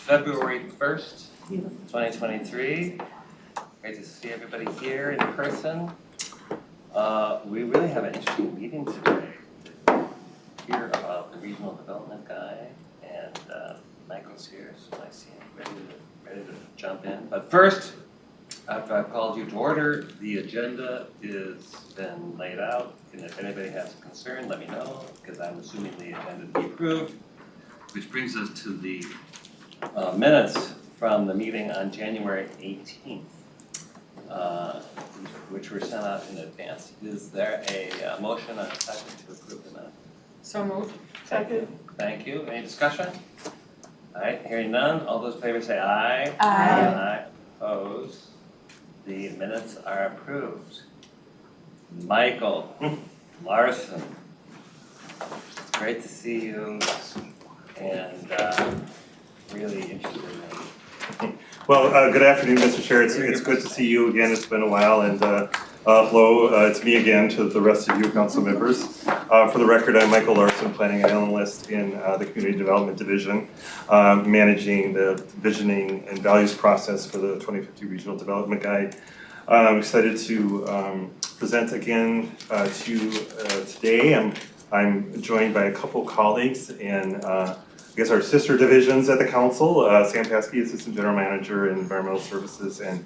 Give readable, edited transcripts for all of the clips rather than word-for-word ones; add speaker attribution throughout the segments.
Speaker 1: February 1st, 2023. Great to see everybody here in person. We really have an interesting meeting today. Hear about the regional development guy, and Michael's here, so I see him ready to jump in. But first, after I've called you to order, the agenda is been laid out, and if anybody has a concern, let me know, because I'm assuming the agenda to be approved. Which brings us to the minutes from the meeting on January 18th, which were sent out in advance. Is there a motion and a second to approve the minutes?
Speaker 2: So moved.
Speaker 1: Second. Thank you. Any discussion? All right, hearing none. All those in favor say aye.
Speaker 2: Aye.
Speaker 1: Aye. Opposed? The minutes are approved. Michael Larson, it's great to see you, and really interested in.
Speaker 3: Well, good afternoon, Mr. Chair. It's good to see you again. It's been a while, and hello, it's me again to the rest of you council members. For the record, I'm Michael Larson, Planning Analyst in the Community Development Division, managing the visioning and values process for the 2050 Regional Development Guide. I'm excited to present again to you today. I'm joined by a couple colleagues and I guess our sister divisions at the council, Sam Paske, Assistant General Manager in Environmental Services, and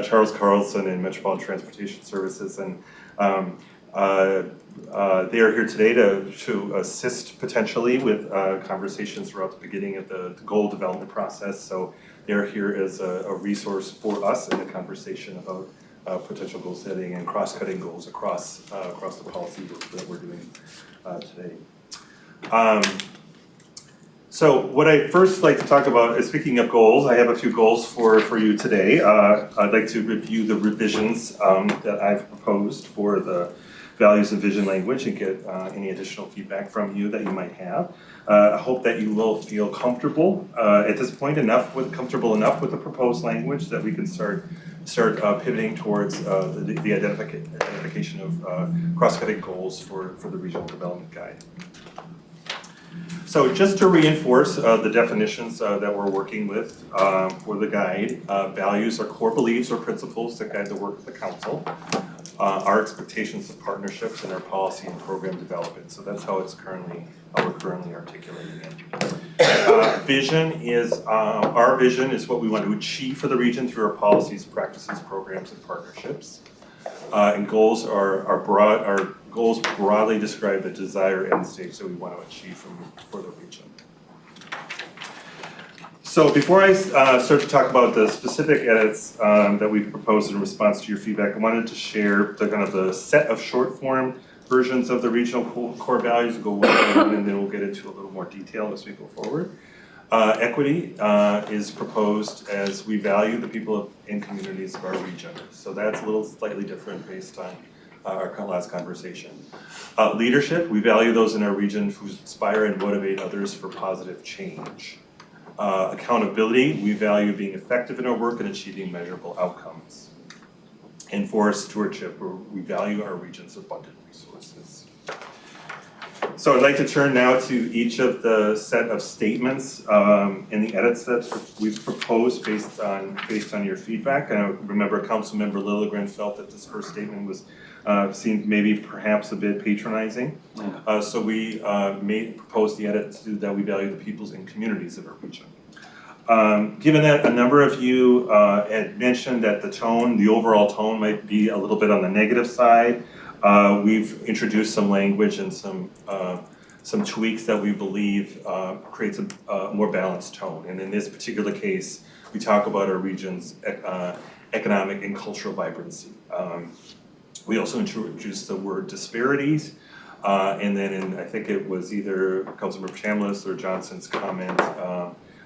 Speaker 3: Charles Carlson in Metropolitan Transportation Services. And they are here today to assist potentially with conversations throughout the beginning of the goal development process. So they're here as a resource for us in the conversation about potential goal setting and cross-cutting goals across the policy that we're doing today. So what I'd first like to talk about is, speaking of goals, I have a few goals for you today. I'd like to review the revisions that I've proposed for the values and vision language and get any additional feedback from you that you might have. I hope that you will feel comfortable at this point comfortable enough with the proposed language that we can start pivoting towards the identification of cross-cutting goals for the Regional Development Guide. So just to reinforce the definitions that we're working with for the guide, values are core beliefs or principles that guide the work of the council, our expectations of partnerships, and our policy and program development. So that's how we're currently articulating it. Vision is, our vision is what we want to achieve for the region through our policies, practices, programs, and partnerships. And goals are goals broadly describe the desired end state that we want to achieve for the region. So before I start to talk about the specific edits that we've proposed in response to your feedback, I wanted to share the set of short form versions of the regional core values and go one by one, and then we'll get into a little more detail as we go forward. Equity is proposed as we value the people and communities of our region. So that's a little slightly different based on our last conversation. Leadership, we value those in our region who inspire and motivate others for positive change. Accountability, we value being effective in our work and achieving measurable outcomes. And forest stewardship, where we value our region's abundant resources. So I'd like to turn now to each of the set of statements and the edits that we've proposed based on your feedback. I remember Councilmember Lilligren felt that this first statement was seemed maybe perhaps a bit patronizing. So we proposed the edit that we value the peoples and communities of our region. Given that a number of you had mentioned that the overall tone might be a little bit on the negative side, we've introduced some language and some tweaks that we believe creates a more balanced tone. And in this particular case, we talk about our region's economic and cultural vibrancy. We also introduced the word disparities, and then I think it was either Councilmember Chambliss or Johnson's comment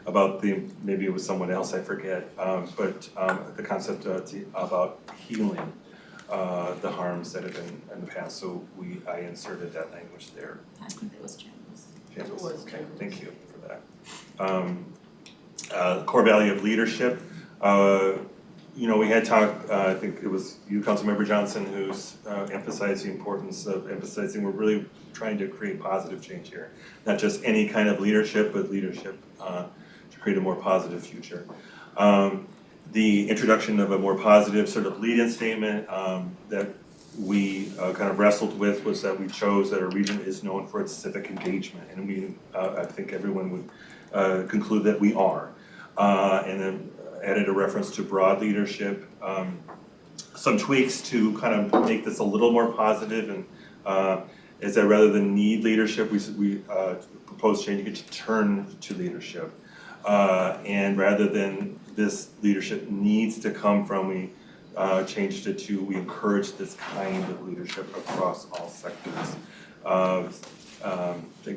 Speaker 3: about maybe it was someone else, I forget, but the concept about healing the harms that have been in the past. So I inserted that language there.
Speaker 2: I think it was Chambliss.
Speaker 3: Chambliss, okay, thank you for that. Core value of leadership. We had talked, I think it was you, Councilmember Johnson, who's emphasized the importance of emphasizing we're really trying to create positive change here. Not just any kind of leadership, but leadership create a more positive future. The introduction of a more positive sort of lead-in statement that we kind of wrestled with was that we chose that our region is known for its civic engagement, and we, I think everyone would conclude that we are. And then added a reference to broad leadership, some tweaks to kind of make this a little more positive, and is that rather than need leadership, we proposed changing it to turn to leadership. And rather than this leadership needs to come from, we changed it to we encourage this kind of leadership across all sectors. I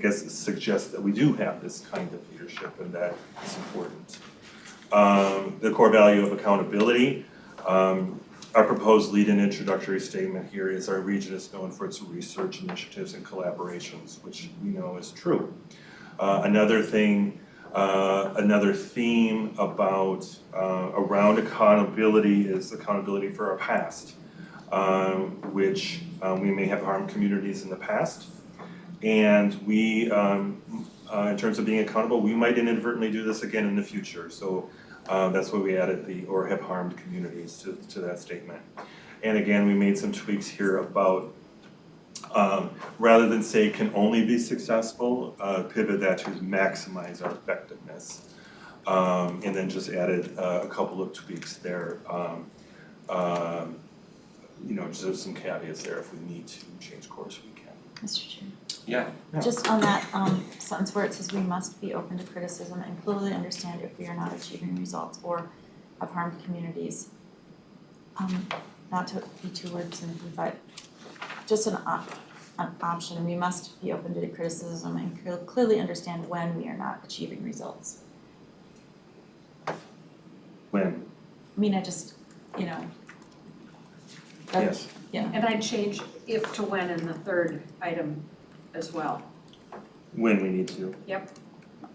Speaker 3: guess it suggests that we do have this kind of leadership, and that is important. The core value of accountability. Our proposed lead-in introductory statement here is our region is known for its research initiatives and collaborations, which we know is true. Another thing, another theme about around accountability is accountability for our past, which we may have harmed communities in the past, and we, in terms of being accountable, we might inadvertently do this again in the future. So that's why we added the or have harmed communities to that statement. And again, we made some tweaks here about rather than say can only be successful, pivot that to maximize our effectiveness. And then just added a couple of tweaks there. You know, just some caveats there. If we need to change course, we can.
Speaker 2: Mr. Chair.
Speaker 1: Yeah.
Speaker 2: Just on that sentence where it says we must be open to criticism and clearly understand if we are not achieving results or have harmed communities. Not to be too wordsmithy, but just an option, we must be open to criticism and clearly understand when we are not achieving results.
Speaker 3: When?
Speaker 2: I mean, I just, you know.
Speaker 3: Yes.
Speaker 2: Yeah.
Speaker 4: And I'd change if to when in the third item as well.
Speaker 3: When we need to.
Speaker 4: Yep.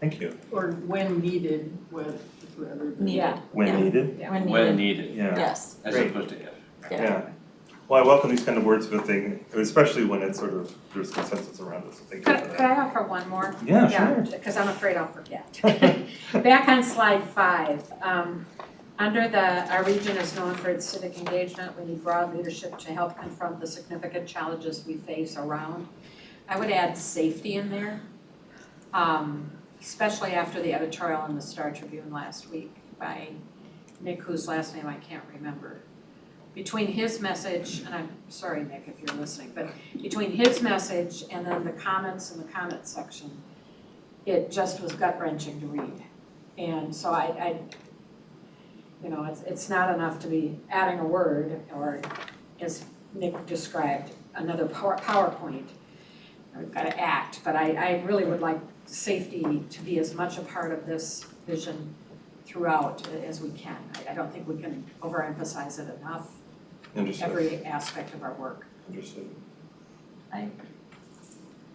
Speaker 3: Thank you.
Speaker 5: Or when needed with rather than.
Speaker 2: Needed.
Speaker 4: Yeah.
Speaker 3: When
Speaker 2: Yeah.
Speaker 3: needed?
Speaker 4: Yeah.
Speaker 2: When needed.
Speaker 1: When needed,
Speaker 3: Yeah.
Speaker 2: Yes.
Speaker 1: as
Speaker 3: Great.
Speaker 1: opposed to if.
Speaker 3: Yeah. Well, I welcome these kind of wordsmithing, especially when it's sort of, there's consensus around this. So thank you for
Speaker 4: Could
Speaker 3: that.
Speaker 4: I offer one more?
Speaker 3: Yeah, sure.
Speaker 4: Because I'm afraid I'll forget. Back on slide 5, under our region is known for its civic engagement. We need broad leadership to help confront the significant challenges we face around. I would add safety in there, especially after the editorial in the Star Tribune last week by Nick, whose last name I can't remember. Between his message, and I'm sorry, Nick, if you're listening, but between his message and then the comments in the comment section, it just was gut-wrenching to read. And so I you know, it's not enough to be adding a word or, as Nick described, another PowerPoint. We've got to act, but I really would like safety to be as much a part of this vision throughout as we can. I don't think we can overemphasize it enough.
Speaker 3: Understood.
Speaker 4: Every aspect of our work.
Speaker 3: Understood.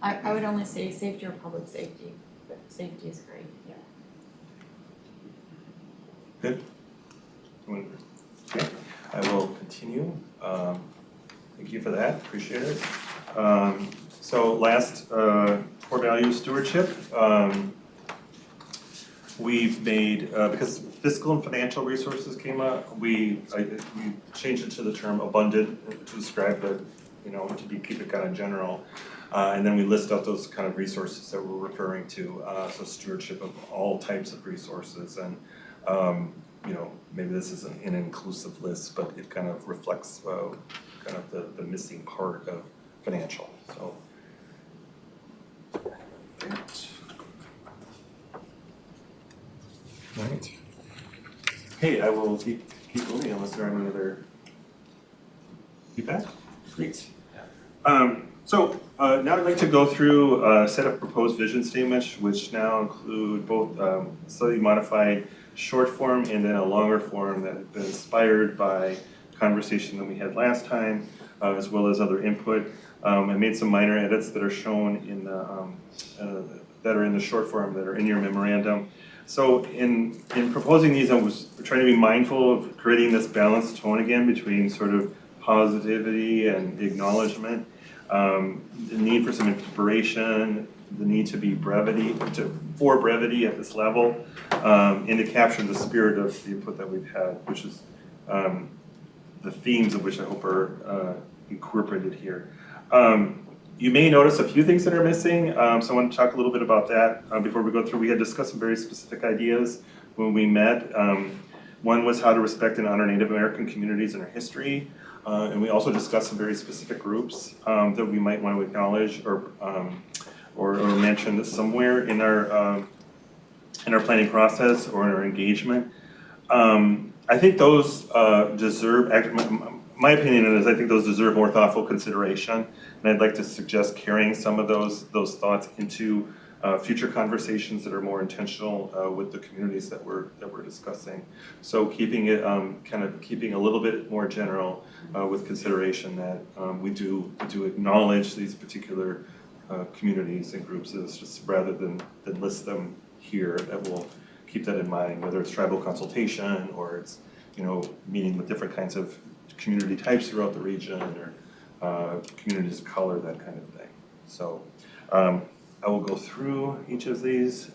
Speaker 2: I would only say safety or public safety, but safety is great.
Speaker 3: Good. Okay, I will continue. Thank you for that, appreciate it. So last core value stewardship. We've made, because fiscal and financial resources came up, we changed it to the term abundant to describe the, you know, keep it kind of general. And then we list out those kind of resources that we're referring to, so stewardship of all types of resources. And you know, maybe this isn't an inclusive list, but it kind of reflects kind of the missing part of financial. So. All right. Okay, I will keep moving unless there are any other feedback. Great. So now I'd like to go through a set of proposed vision statements, which now include both slightly modified short form and then a longer form that have been inspired by conversation that we had last time, as well as other input. I made some minor edits that are shown in the short form that are in your memorandum. So in proposing these, I was trying to be mindful of creating this balanced tone again between sort of positivity and acknowledgement, the need for some inspiration, the need to be for brevity at this level, and to capture the spirit of the input that we've had, which is the themes of which I hope are incorporated here. You may notice a few things that are missing, so I want to talk a little bit about that before we go through. We had discussed some very specific ideas when we met. One was how to respect and honor Native American communities and their history, and we also discussed some very specific groups that we might want to acknowledge or mention somewhere in our planning process or in our engagement. I think those deserve, my opinion is I think those deserve more thoughtful consideration, and I'd like to suggest carrying some of those thoughts into future conversations that are more intentional with the communities that we're discussing. So keeping it keeping a little bit more general with consideration that we do acknowledge these particular communities and groups, just rather than list them here. That will keep that in mind, whether it's tribal consultation or it's meeting with different kinds of community types throughout the region or communities of color, that kind of thing. So I will go through each of these.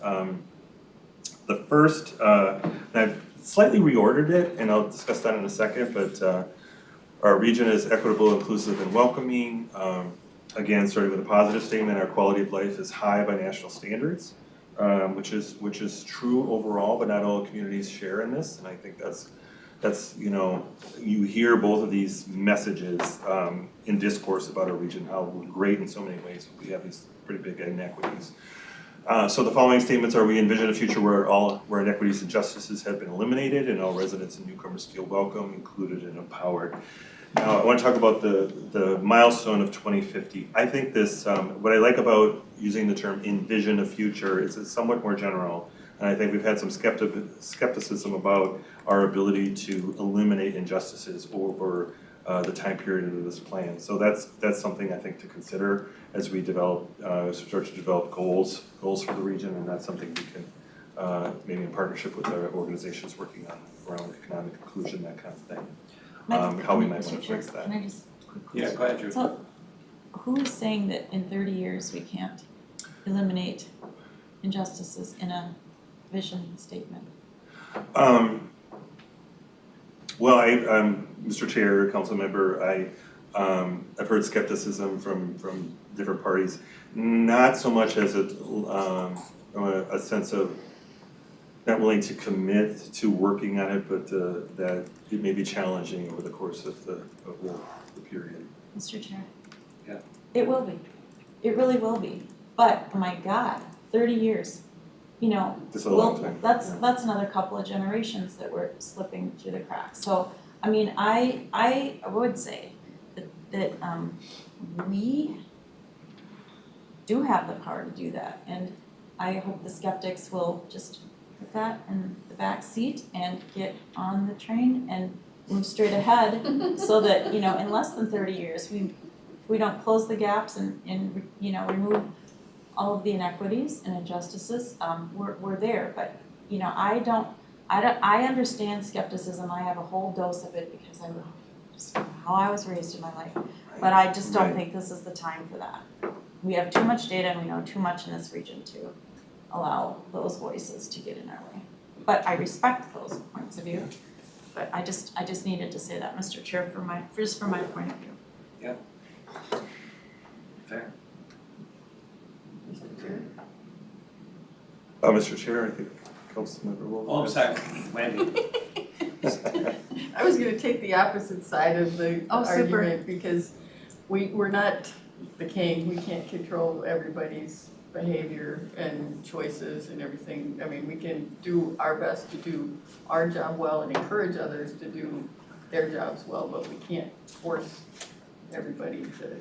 Speaker 3: The first, I've slightly reordered it, and I'll discuss that in a second, but our region is equitable, inclusive, and welcoming. Again, starting with a positive statement, our quality of life is high by national standards, which is true overall, but not all communities share in this, and I think that's you hear both of these messages in discourse about our region, how we're great in so many ways, but we have these pretty big inequities. So the following statements are: we envision a future where inequities and injustices have been eliminated and all residents and newcomers feel welcome, included, and empowered. Now I want to talk about the milestone of 2050. I think this, what I like about using the term envision a future is it's somewhat more general. And I think we've had some skepticism about our ability to eliminate injustices over the time period of this plan. So that's something I think to consider as we start to develop goals for the region, and that's something we can maybe in partnership with our organizations working on around economic inclusion, that kind of thing. How we might want to fix that.
Speaker 2: Can I just quickly?
Speaker 1: Yeah, go ahead, Drew.
Speaker 2: So, who is saying that in 30 years we can't eliminate injustices in a vision statement?
Speaker 3: Well, Mr. Chair, Council Member, I've heard skepticism from different parties, not so much as a sense of not willing to commit to working on it, but that it may be challenging over the course of the period.
Speaker 2: Mr. Chair?
Speaker 1: Yeah.
Speaker 2: It will be. It really will be. But, oh my God, 30 years.
Speaker 3: It's a long time.
Speaker 2: That's another couple of generations that we're slipping through the cracks. So, I mean, I would say that we do have the power to do that, and I hope the skeptics will just put that in the back seat and get on the train and move straight ahead, so that in less than 30 years we don't close the gaps and remove all of the inequities and injustices. We're there, but I understand skepticism. I have a whole dose of it because just how I was raised in my life, but I just don't think this is the time for that. We have too much data and we know too much in this region to allow those voices to get in our way. But I respect those points of view. But I just needed to say that, Mr. Chair, from my point of view.
Speaker 1: Yeah. Fair.
Speaker 3: Mr. Chair, I think Councilmember Wolf.
Speaker 1: Oh, I'm sorry, Wendy.
Speaker 5: I was gonna take the opposite side of the
Speaker 2: Oh, super.
Speaker 5: argument, because we're not the king, we can't control everybody's behavior and choices and everything. I mean, we can do our best to do our job well and encourage others to do their jobs well, but we can't force everybody to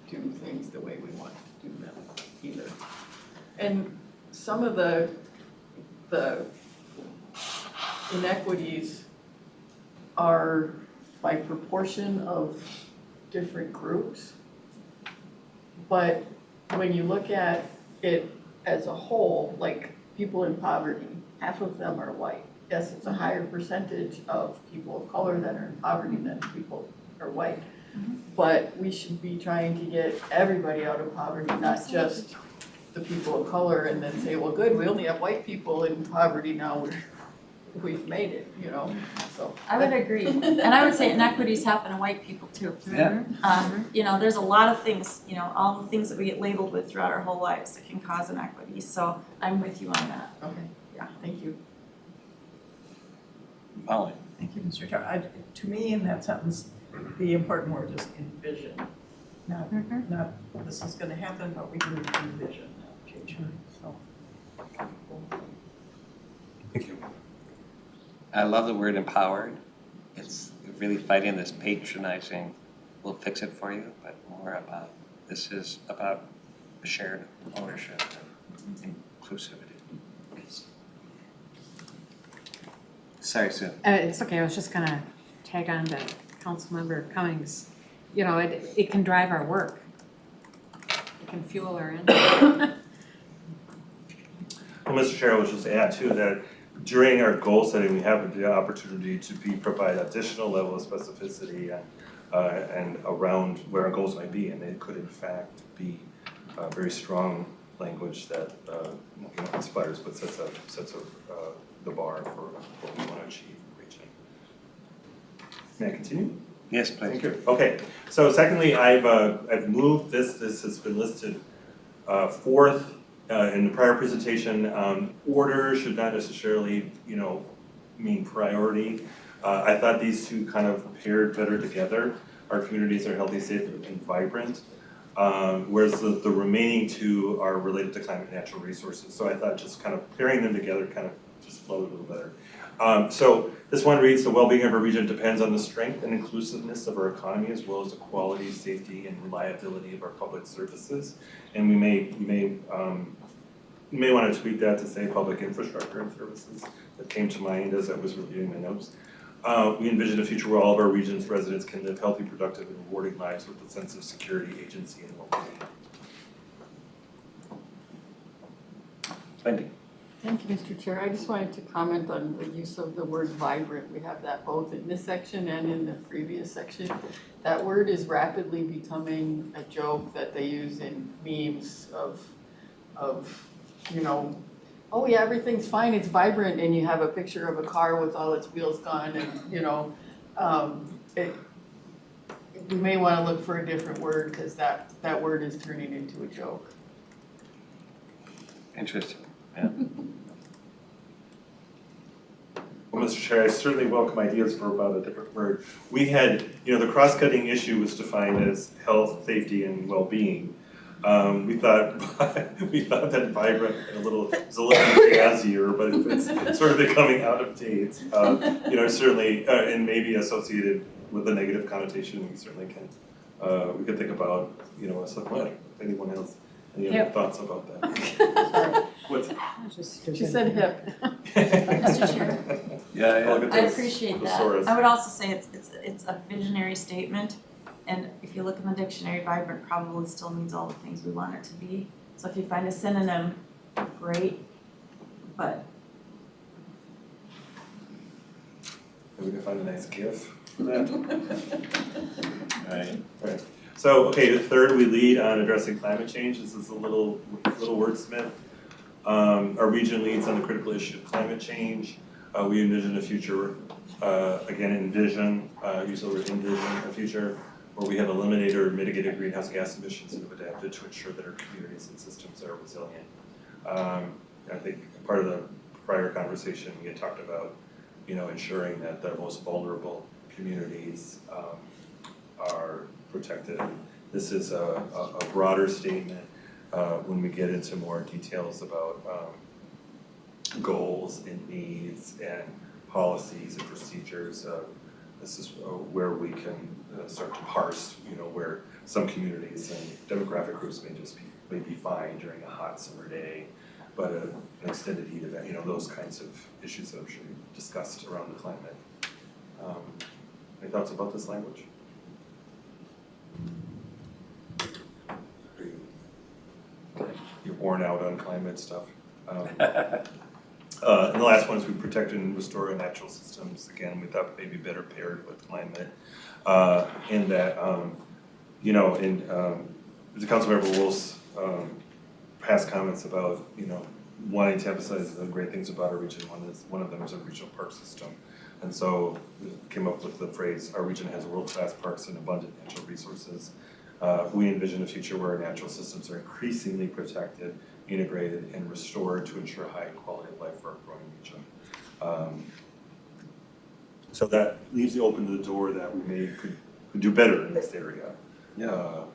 Speaker 5: do things the way we want to do them either. And some of the inequities are by proportion of different groups. But when you look at it as a whole, like people in poverty, half of them are white. Yes, it's a higher percentage of people of color that are in poverty than people are white. But we should be trying to get everybody out of poverty, not just the people of color and then say, well, good, we only have white people in poverty now, we've made it, you know, so.
Speaker 2: I would agree, and I would say inequities happen to white people too.
Speaker 1: Yeah.
Speaker 2: You know, there's a lot of things, you know, all the things that we get labeled with throughout our whole lives that can cause inequities, so I'm with you on that.
Speaker 5: Okay, yeah, thank you.
Speaker 1: Molly?
Speaker 6: Thank you, Mr. Chair. To me, in that sentence, the important word is envision. Not this is gonna happen, but we can envision that future, so.
Speaker 3: Thank you.
Speaker 1: I love the word empowered. It's really fighting this patronizing, we'll fix it for you, but more about, this is about shared ownership and inclusivity. Sorry, Sue.
Speaker 4: It's okay, I was just gonna tag on to Councilmember Cummings. You know, it can drive our work. It can fuel our engine.
Speaker 3: Well, Mr. Chair, I would just add too that during our goal setting, we have the opportunity to provide additional level of specificity and around where our goals might be, and it could in fact be very strong language that inspires but sets the bar for what we want to achieve in the region. May I continue?
Speaker 1: Yes, please.
Speaker 3: Thank you. Okay, so secondly, I've moved this has been listed fourth in the prior presentation. Order should not necessarily, mean priority. I thought these two kind of paired better together. Our communities are healthy, safe, and vibrant. Whereas the remaining two are related to climate and natural resources. So I thought just kind of pairing them together kind of just flowed a little better. So this one reads, the well-being of our region depends on the strength and inclusiveness of our economy as well as the quality, safety, and reliability of our public services. And you may want to tweak that to say public infrastructure and services. That came to mind as I was reviewing my notes. We envision a future where all of our region's residents can live healthy, productive, and rewarding lives with a sense of security, agency, and well-being.
Speaker 1: Wendy?
Speaker 5: Thank you, Mr. Chair. I just wanted to comment on the use of the word vibrant. We have that both in this section and in the previous section. That word is rapidly becoming a joke that they use in memes of oh yeah, everything's fine, it's vibrant, and you have a picture of a car with all its wheels gone, and we may want to look for a different word because that word is turning into a joke.
Speaker 1: Interesting, yeah.
Speaker 3: Well, Mr. Chair, I certainly welcome ideas for about a different word. We had, the cross-cutting issue was defined as health, safety, and well-being. We thought that vibrant and was a little jazzier, but if it's sort of becoming out of date, certainly, and maybe associated with a negative connotation, we certainly can, we could think about, a supplement. If anyone else, any other thoughts about that? What's
Speaker 5: She said hip.
Speaker 2: Mr. Chair.
Speaker 1: Yeah.
Speaker 2: I appreciate that. I would also say it's a visionary statement, and if you look in the dictionary, vibrant probably still means all the things we want it to be. So if you find a synonym, great, but.
Speaker 3: Maybe we can find a nice GIF for that.
Speaker 1: Right.
Speaker 3: So, okay, the third, we lead on addressing climate change. This is a little wordsmith. Our region leads on the critical issue of climate change. We envision a future, use the word envision, a future where we have eliminated or mitigated greenhouse gas emissions and have adapted to ensure that our communities and systems are resilient. I think part of the prior conversation we had talked about, ensuring that the most vulnerable communities are protected. This is a broader statement when we get into more details about goals and needs and policies and procedures. This is where we can start to parse, where some communities and demographic groups may be fine during a hot summer day, but an extended heat event, those kinds of issues that I'm sure we discussed around the climate. Any thoughts about this language? You're worn out on climate stuff. And the last one is we protect and restore our natural systems. Again, we thought maybe better paired with climate. In that, the Councilmember Wolf's past comments about, wanting to emphasize the great things about our region. One of them is our regional park system. And so we came up with the phrase, our region has world-class parks and abundant natural resources. We envision a future where our natural systems are increasingly protected, integrated, and restored to ensure high quality of life for our growing region. So that leaves you open to the door that we could do better in this area.
Speaker 1: Yeah.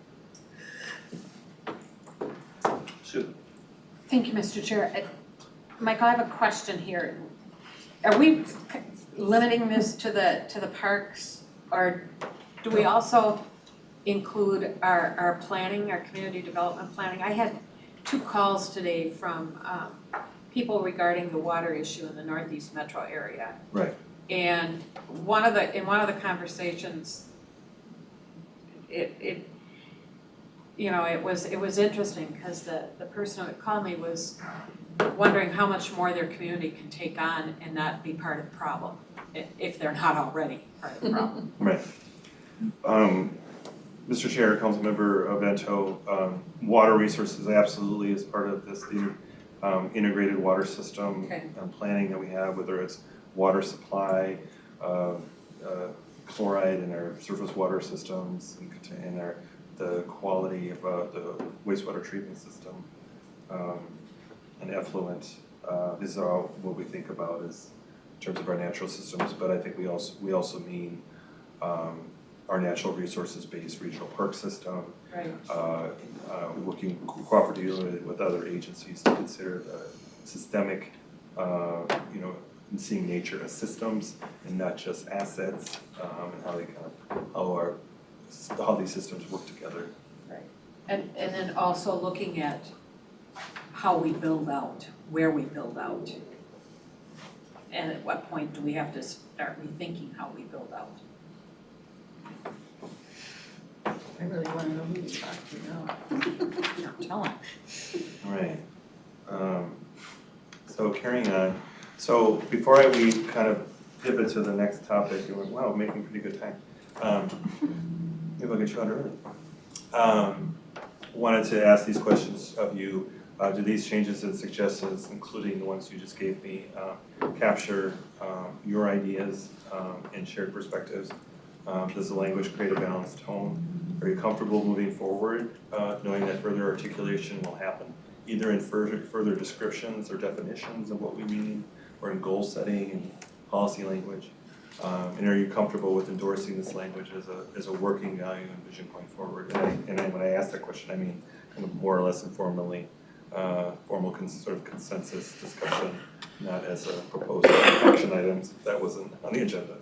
Speaker 1: Sue.
Speaker 4: Thank you, Mr. Chair. Michael, I have a question here. Are we limiting this to the parks, or do we also include our planning, our community development planning? I had 2 calls today from people regarding the water issue in the Northeast Metro area.
Speaker 3: Right.
Speaker 4: And in one of the conversations, it was interesting because the person who called me was wondering how much more their community can take on and not be part of the problem, if they're not already part of the problem.
Speaker 3: Right. Mr. Chair, Councilmember Vento, water resources absolutely is part of this integrated water system
Speaker 4: Okay.
Speaker 3: Planning that we have, whether it's water supply, chloride in our surface water systems, and the quality of the wastewater treatment system, and effluent. These are all what we think about as in terms of our natural systems, but I think we also mean our natural resources-based regional park system,
Speaker 4: Right.
Speaker 3: Working cooperatively with other agencies to consider the systemic, and seeing nature as systems and not just assets, and how they how these systems work together.
Speaker 4: Right. And then also looking at how we build out, where we build out. And at what point do we have to start rethinking how we build out?
Speaker 5: I really wanna know who you talk to now.
Speaker 4: You're telling.
Speaker 3: Right. So carrying on. So before we kind of pivot to the next topic, you're like, wow, we're making pretty good time. Maybe I'll get you on early. Wanted to ask these questions of you. Do these changes and suggestions, including the ones you just gave me, capture your ideas and shared perspectives? Does the language create a balanced tone? Are you comfortable moving forward, knowing that further articulation will happen, either in further descriptions or definitions of what we mean, or in goal setting and policy language? And are you comfortable with endorsing this language as a working value and vision going forward? And when I ask that question, I mean kind of more or less informally, formal sort of consensus discussion, not as a proposed action items that wasn't on the agenda.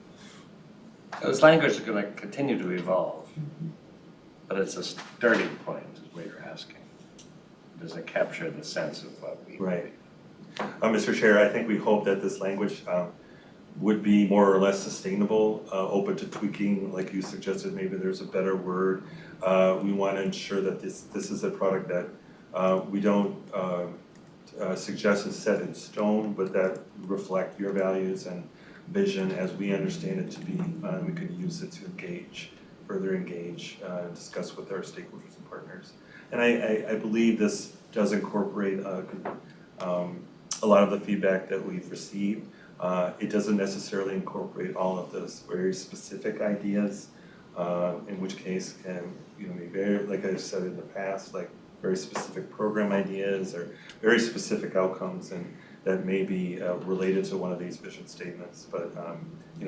Speaker 1: This language is going to continue to evolve, but it's a starting point is what you're asking. Does it capture the sense of what we...
Speaker 3: Right. Mr. Chair, I think we hope that this language would be more or less sustainable, open to tweaking, like you suggested, maybe there's a better word. We want to ensure that this is a product that we don't suggest is set in stone, but that reflect your values and vision as we understand it to be. We could use it to further engage, discuss with our stakeholders and partners. And I believe this does incorporate a lot of the feedback that we've received. It doesn't necessarily incorporate all of those very specific ideas, in which case can be very, like I've said in the past, like very specific program ideas or very specific outcomes and that may be related to one of these vision statements, but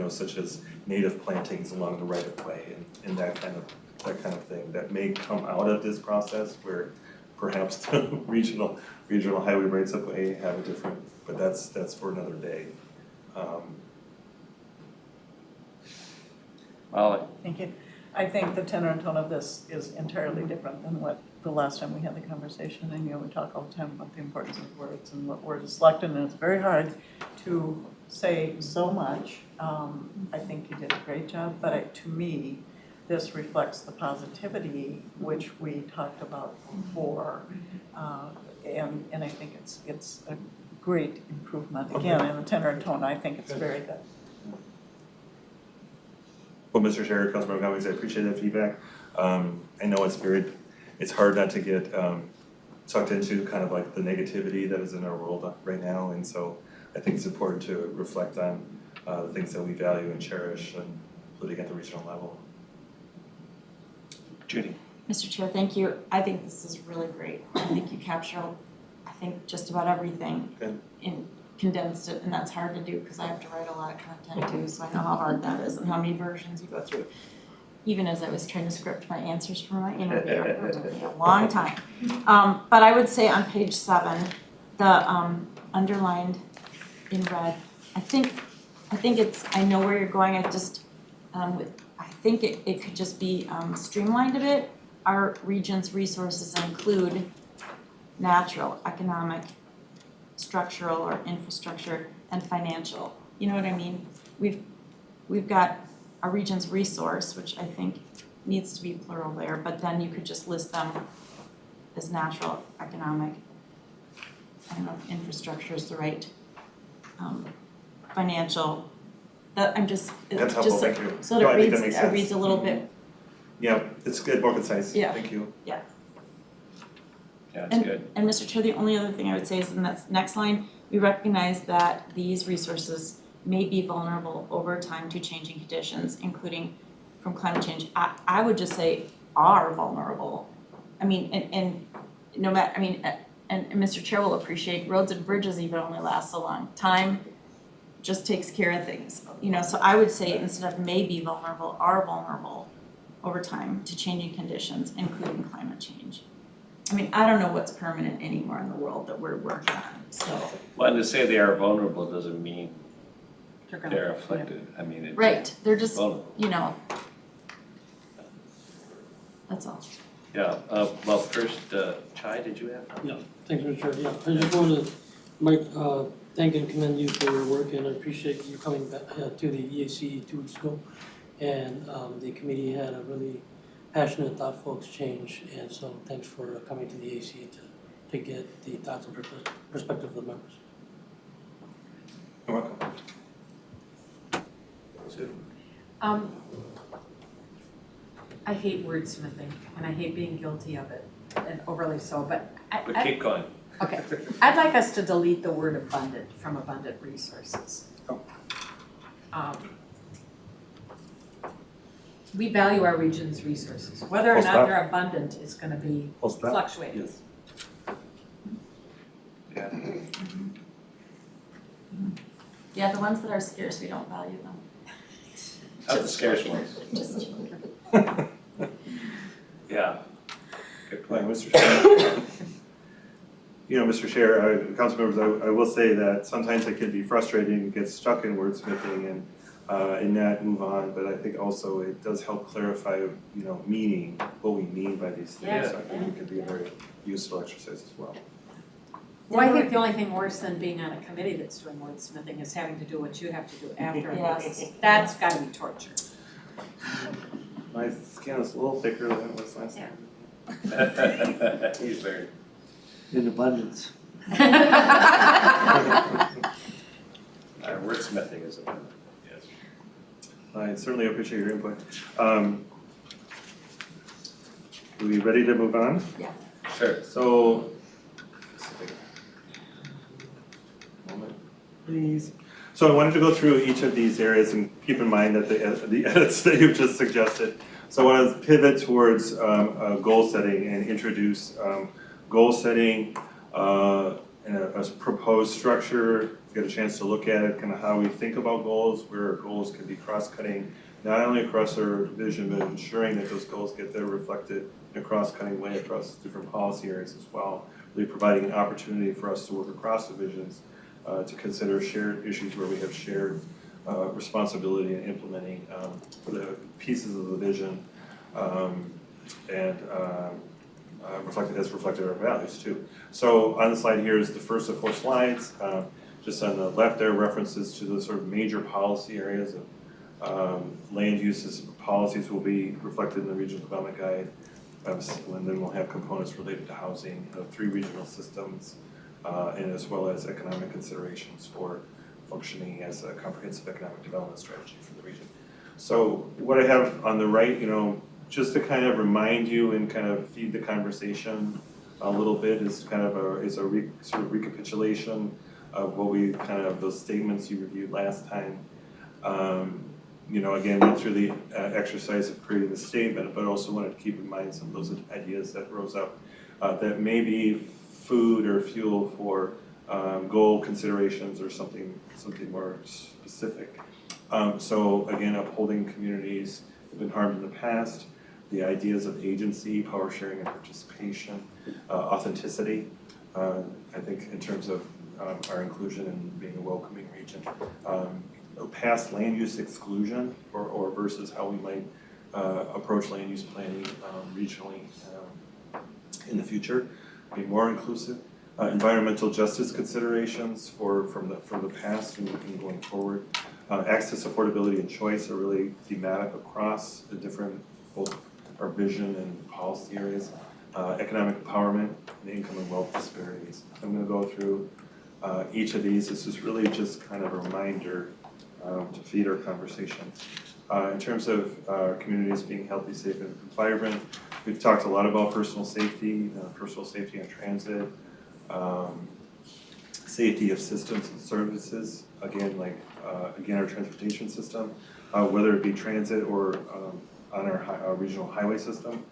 Speaker 3: such as native plantings along the right of way and that kind of thing that may come out of this process where perhaps the regional highway rights of way have a different, but that's for another day.
Speaker 1: Well,
Speaker 6: Thank you. I think the tenor and tone of this is entirely different than what the last time we had the conversation. And we talk all the time about the importance of words and what word is selected, and it's very hard to say so much. I think you did a great job, but to me, this reflects the positivity which we talked about before, and I think it's a great improvement. Again, in the tenor and tone, I think it's very good.
Speaker 3: Well, Mr. Chair, Councilmember Cummings, I appreciate that feedback. I know it's hard not to get tucked into kind of like the negativity that is in our world right now, and so I think it's important to reflect on the things that we value and cherish, and including at the regional level.
Speaker 1: Judy.
Speaker 2: Mr. Chair, thank you. I think this is really great. I think you capture, I think, just about everything
Speaker 3: Good.
Speaker 2: and condensed it, and that's hard to do because I have to write a lot of content too, so I know how hard that is and how many versions you go through. Even as I was trying to script my answers for my interview, it took me a long time. But I would say on page 7, the underlined in red, I think it's, I know where you're going, I just, I think it could just be streamlined a bit. Our region's resources include natural, economic, structural or infrastructure, and financial. You know what I mean? We've got our region's resource, which I think needs to be plural there, but then you could just list them as natural, economic, I don't know if infrastructure is the right, financial. I'm just,
Speaker 3: That's
Speaker 2: just
Speaker 3: helpful, thank you.
Speaker 2: so
Speaker 3: No,
Speaker 2: that
Speaker 3: I think that
Speaker 2: it
Speaker 3: makes
Speaker 2: reads,
Speaker 3: sense.
Speaker 2: reads a little bit.
Speaker 3: Yeah, it's good, more concise,
Speaker 2: Yeah.
Speaker 3: thank you.
Speaker 1: Yeah, that's good.
Speaker 2: And Mr. Chair, the only other thing I would say is in that next line, we recognize that these resources may be vulnerable over time to changing conditions, including from climate change. I would just say are vulnerable. I mean, and no matter, I mean, and Mr. Chair will appreciate roads and bridges even only last so long. Time just takes care of things, you know, so I would say instead of may be vulnerable, are vulnerable over time to changing conditions, including climate change. I mean, I don't know what's permanent anymore in the world that we're working on, so.
Speaker 1: Well, and to say they are vulnerable doesn't mean
Speaker 4: They're gonna-
Speaker 1: they're afflicted. I mean, it's
Speaker 2: Right, they're just,
Speaker 1: vulnerable.
Speaker 2: you know. That's all.
Speaker 1: Yeah, well, first, Chai, did you have?
Speaker 7: Yeah, thanks, Mr. Chair. Yeah, I just wanted to, Mike, thank and commend you for your work, and I appreciate you coming back to the EAC 2 weeks ago. And the committee had a really passionate, thoughtful exchange, and so thanks for coming to the EAC to get the thoughts and perspective of the members.
Speaker 3: You're welcome.
Speaker 1: Sue?
Speaker 4: I hate wordsmithing and I hate being guilty of it, and overly so, but
Speaker 1: But keep going.
Speaker 4: okay. I'd like us to delete the word abundant from abundant resources.
Speaker 3: Oh.
Speaker 4: We value our region's resources. Whether or
Speaker 3: Full
Speaker 4: not
Speaker 3: stop.
Speaker 4: they're abundant is gonna be
Speaker 3: Full stop.
Speaker 4: fluctuating.
Speaker 3: Yes.
Speaker 1: Yeah.
Speaker 2: Yeah, the ones that are scarce, we don't value them.
Speaker 1: That's the scarce ones.
Speaker 2: Just
Speaker 1: Yeah. Good
Speaker 3: Right,
Speaker 1: point.
Speaker 3: Mr. Chair. You know, Mr. Chair, council members, I will say that sometimes it can be frustrating to get stuck in wordsmithing and not move on, but I think also it does help clarify, you know, meaning, what we mean by these things.
Speaker 4: Yeah,
Speaker 3: So I think it can be a very useful exercise as well.
Speaker 4: Well, I think the only thing worse than being on a committee that's doing wordsmithing is having to do what you have to do after.
Speaker 2: Yes.
Speaker 4: That's gotta be torture.
Speaker 3: My skin is a little thicker than it was last time.
Speaker 1: He's very.
Speaker 8: In abundance.
Speaker 1: Wordsmithing is a yes.
Speaker 3: I certainly appreciate your input. Are we ready to move on?
Speaker 1: Sure.
Speaker 3: So, moment, please. So I wanted to go through each of these areas and keep in mind that the edits that you've just suggested. So I want to pivot towards goal setting and introduce goal setting and a proposed structure, get a chance to look at it, kind of how we think about goals, where our goals can be cross-cutting, not only across our vision, but ensuring that those goals get there reflected in a cross-cutting way across different policy areas as well, really providing an opportunity for us to work across divisions to consider shared issues where we have shared responsibility in implementing the pieces of the vision and reflected our values too. So on the slide here is the first of 4 slides. Just on the left there, references to the sort of major policy areas of land uses policies will be reflected in the regional development guide. And then we'll have components related to housing, 3 regional systems, and as well as economic considerations for functioning as a comprehensive economic development strategy for the region. So what I have on the right, you know, just to kind of remind you and kind of feed the conversation, a little bit is kind of sort of recapitulation of what we those statements you reviewed last time. Again, went through the exercise of creating the statement, but also wanted to keep in mind some of those ideas that rose up that may be food or fuel for goal considerations or something more specific. So again, upholding communities that have been harmed in the past, the ideas of agency, power sharing and participation, authenticity, I think in terms of our inclusion and being a welcoming region. Past land use exclusion or versus how we might approach land use planning regionally in the future, be more inclusive. Environmental justice considerations from the past and going forward. Access, affordability, and choice are really thematic across the different, both our vision and policy areas. Economic empowerment and income and wealth disparities. I'm going to go through each of these. This is really just kind of a reminder to feed our conversation. In terms of our communities being healthy, safe, and vibrant, we've talked a lot about personal safety on transit, safety of systems and services, again, our transportation system, whether it be transit or on our regional highway system,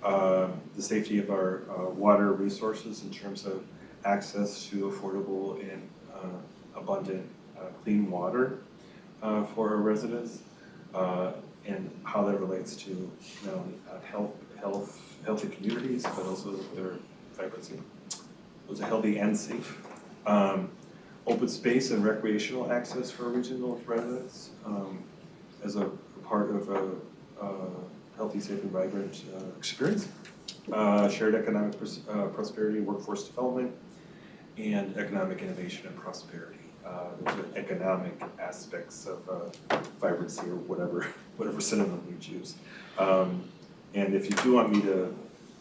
Speaker 3: the safety of our water resources in terms of access to affordable and abundant clean water for our residents, and how that relates to not only healthy communities, but also their vibrancy. Those are healthy and safe. Open space and recreational access for regional residents as a part of a healthy, safe, and vibrant experience. Shared economic prosperity, workforce development, and economic innovation and prosperity. Those are economic aspects of vibrancy or whatever synonym you choose. And if you do want me to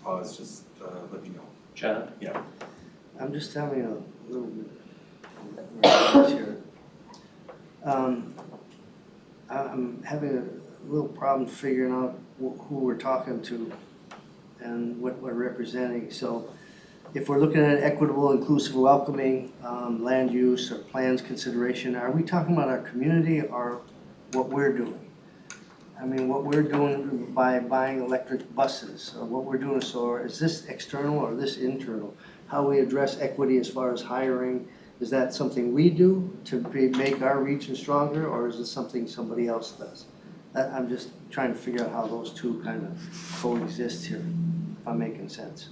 Speaker 3: pause, just let me know.
Speaker 1: John?
Speaker 3: Yeah.
Speaker 8: I'm just having a little bit of here. I'm having a little problem figuring out who we're talking to and what we're representing. So if we're looking at equitable, inclusive, welcoming land use or plans consideration, are we talking about our community or what we're doing? I mean, what we're doing by buying electric buses, or what we're doing, so is this external or this internal? How we address equity as far as hiring, is that something we do to make our region stronger, or is it something somebody else does? I'm just trying to figure out how those two kind of coexist here, if I'm making sense.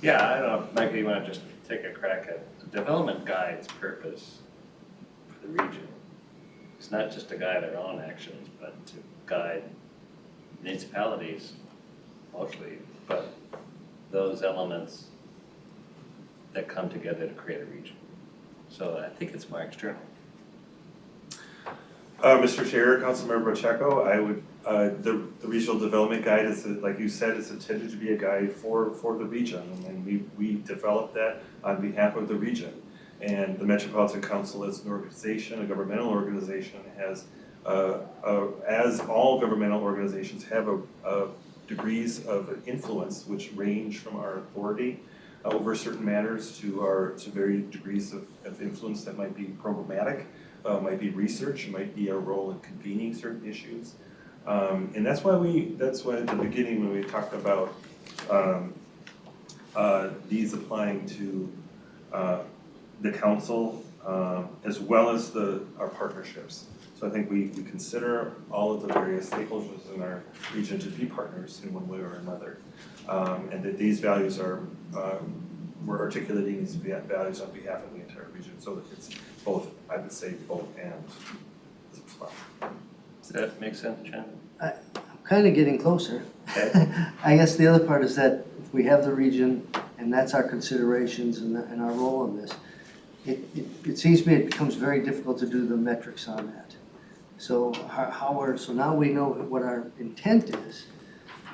Speaker 1: Yeah, I don't know, if Michael, you want to just take a crack at the development guide's purpose for the region. It's not just to guide our own actions, but to guide municipalities mostly, but those elements that come together to create a region. So I think it's more external.
Speaker 3: Mr. Chair, Councilmember Pacheco, I would, the regional development guide is, like you said, is intended to be a guide for the region, and we developed that on behalf of the region. And the Metropolitan Council as an organization, a governmental organization, has, as all governmental organizations have degrees of influence which range from our authority over certain matters to varied degrees of influence that might be programmatic, might be research, might be our role in convening certain issues. And that's why at the beginning when we talked about these applying to the council as well as our partnerships. So I think we consider all of the various stakeholders in our region to be partners in one way or another. And that these values are, we're articulating these values on behalf of the entire region. So that it's both, I would say both and as well.
Speaker 1: Does that make sense, Jen?
Speaker 8: I'm kind of getting closer.
Speaker 1: Okay.
Speaker 8: I guess the other part is that if we have the region and that's our considerations and our role in this, it seems to me it becomes very difficult to do the metrics on that. So so now we know what our intent is,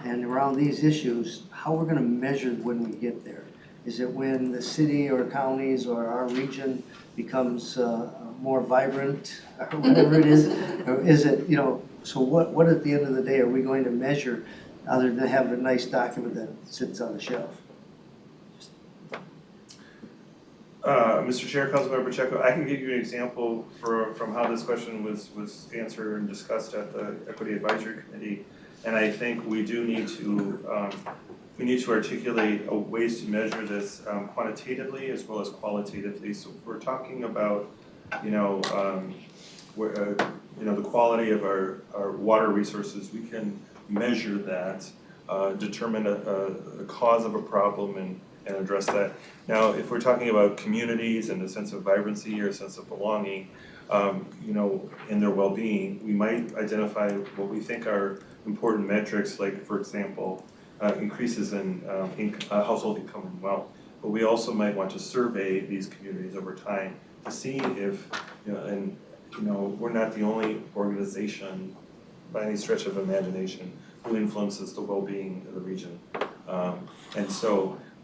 Speaker 8: and around these issues, how we're going to measure when we get there. Is it when the city or counties or our region becomes more vibrant, or whatever it is? Or is it, so what at the end of the day are we going to measure other than have a nice document that sits on the shelf?
Speaker 3: Mr. Chair, Councilmember Pacheco, I can give you an example from how this question was answered and discussed at the Equity Advisory Committee. And I think we do need to, articulate ways to measure this quantitatively as well as qualitatively. So if we're talking about, the quality of our water resources, we can measure that, determine a cause of a problem and address that. Now, if we're talking about communities and a sense of vibrancy or a sense of belonging, in their well-being, we might identify what we think are important metrics, like, for example, increases in household income and wealth. But we also might want to survey these communities over time to see if, we're not the only organization by any stretch of imagination who influences the well-being of the region.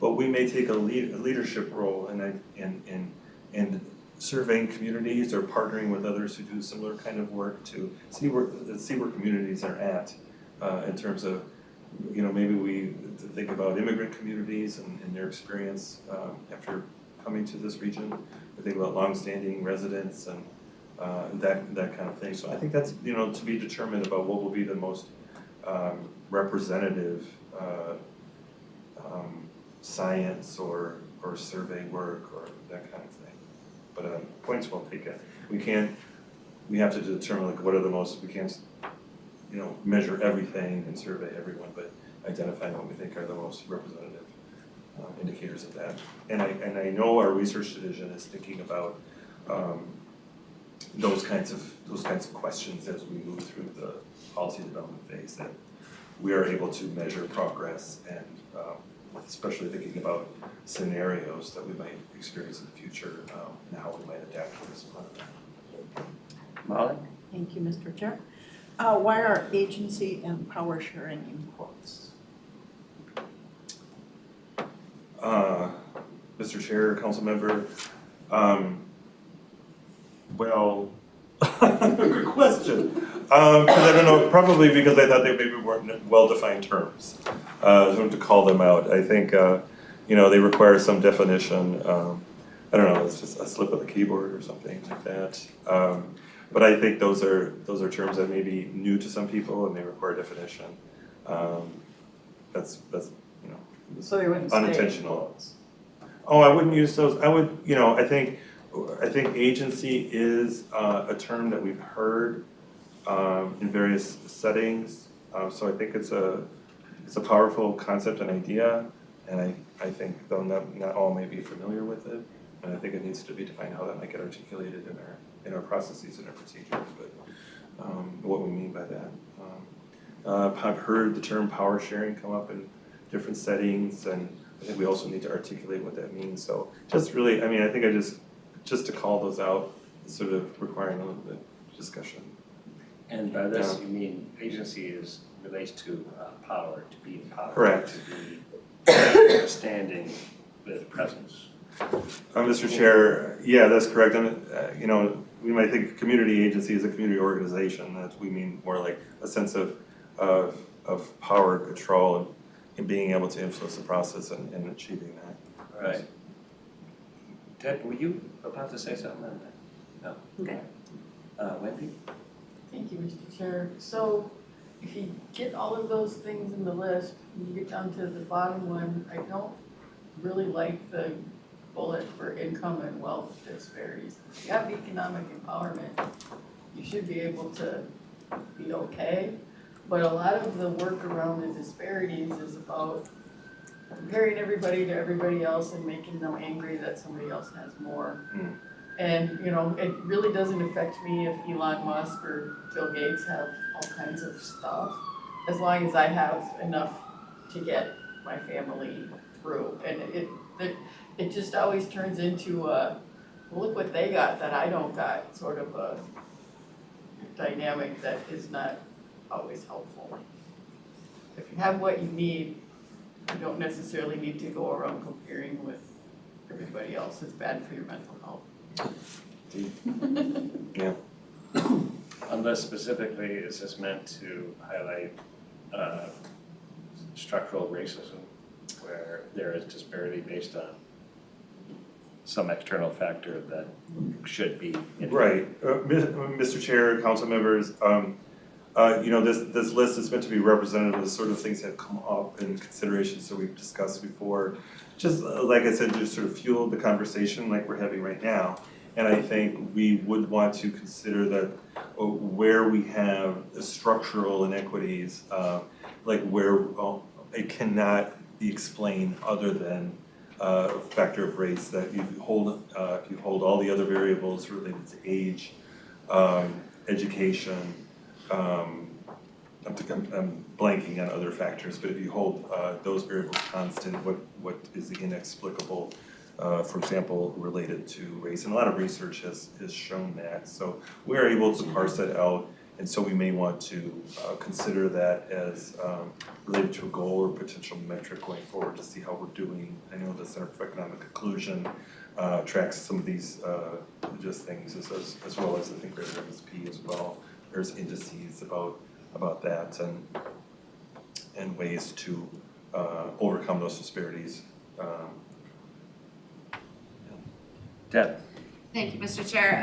Speaker 3: But we may take a leadership role in surveying communities or partnering with others who do similar kind of work to see where communities are at in terms of, maybe we think about immigrant communities and their experience after coming to this region. We think about longstanding residents and that kind of thing. So I think that's, to be determined about what will be the most representative science or survey work or that kind of thing. But points well taken. We have to determine like what are the most, we can't, measure everything and survey everyone, but identifying what we think are the most representative indicators of that. And I know our research division is thinking about those kinds of questions as we move through the policy development phase, that we are able to measure progress and especially thinking about scenarios that we might experience in the future and how we might adapt to this.
Speaker 1: Molly?
Speaker 6: Thank you, Mr. Chair. Why are agency and power sharing in quotes?
Speaker 3: Mr. Chair, Council Member, well, good question. Because I don't know, probably because I thought they maybe weren't well-defined terms. To call them out, I think they require some definition. I don't know, it's just a slip of the keyboard or something like that. But I think those are terms that may be new to some people and may require definition. That's
Speaker 5: So they wouldn't stay in
Speaker 3: unintentional.
Speaker 5: quotes.
Speaker 3: Oh, I wouldn't use those. I would, I think agency is a term that we've heard in various settings. So I think it's a powerful concept and idea, and I think though not all may be familiar with it, and I think it needs to be defined how that might get articulated in our processes and our procedures, but what we mean by that. I've heard the term power sharing come up in different settings, and I think we also need to articulate what that means. So just really, I think I just to call those out is sort of requiring a little bit of discussion.
Speaker 1: And by this, you mean agency relates to power, to be in power.
Speaker 3: Correct.
Speaker 1: To be standing with presence.
Speaker 3: Mr. Chair, yeah, that's correct. And we might think community agency is a community organization. That we mean more like a sense of power, control, and being able to influence the process and achieving that.
Speaker 1: Right. Ted, were you about to say something on that? No.
Speaker 2: Okay.
Speaker 1: Wendy?
Speaker 5: Thank you, Mr. Chair. So if you get all of those things in the list, when you get down to the bottom one, I don't really like the bullet for income and wealth disparities. If you have economic empowerment, you should be able to be okay. But a lot of the work around the disparities is about comparing everybody to everybody else and making them angry that somebody else has more.
Speaker 3: Mm.
Speaker 5: And, it really doesn't affect me if Elon Musk or Bill Gates have all kinds of stuff, as long as I have enough to get my family through. And it just always turns into a, well, look what they got that I don't got, sort of a dynamic that is not always helpful. If you have what you need, you don't necessarily need to go around comparing with everybody else. It's bad for your mental health.
Speaker 3: Yeah.
Speaker 1: Unless specifically, is this meant to highlight structural racism, where there is disparity based on some external factor that should be in.
Speaker 3: Right, Mr. Chair, council members, you know, this list is meant to be representative of the sort of things that come up in consideration, so we've discussed before. Just like I said, just sort of fuel the conversation like we're having right now. And I think we would want to consider that where we have structural inequities, like where it cannot be explained other than a factor of race, that if you hold all the other variables related to age, education, I'm blanking on other factors, but if you hold those variables constant, what is inexplicable, for example, related to race, and a lot of research has shown that. So we're able to parse that out, and so we may want to consider that as related to a goal or potential metric going forward to see how we're doing. I know the Center for Economic Inclusion tracks some of these just things as well as I think Greater MSP as well. There's indices about that and ways to overcome those disparities.
Speaker 1: Deb.
Speaker 9: Thank you, Mr. Chair.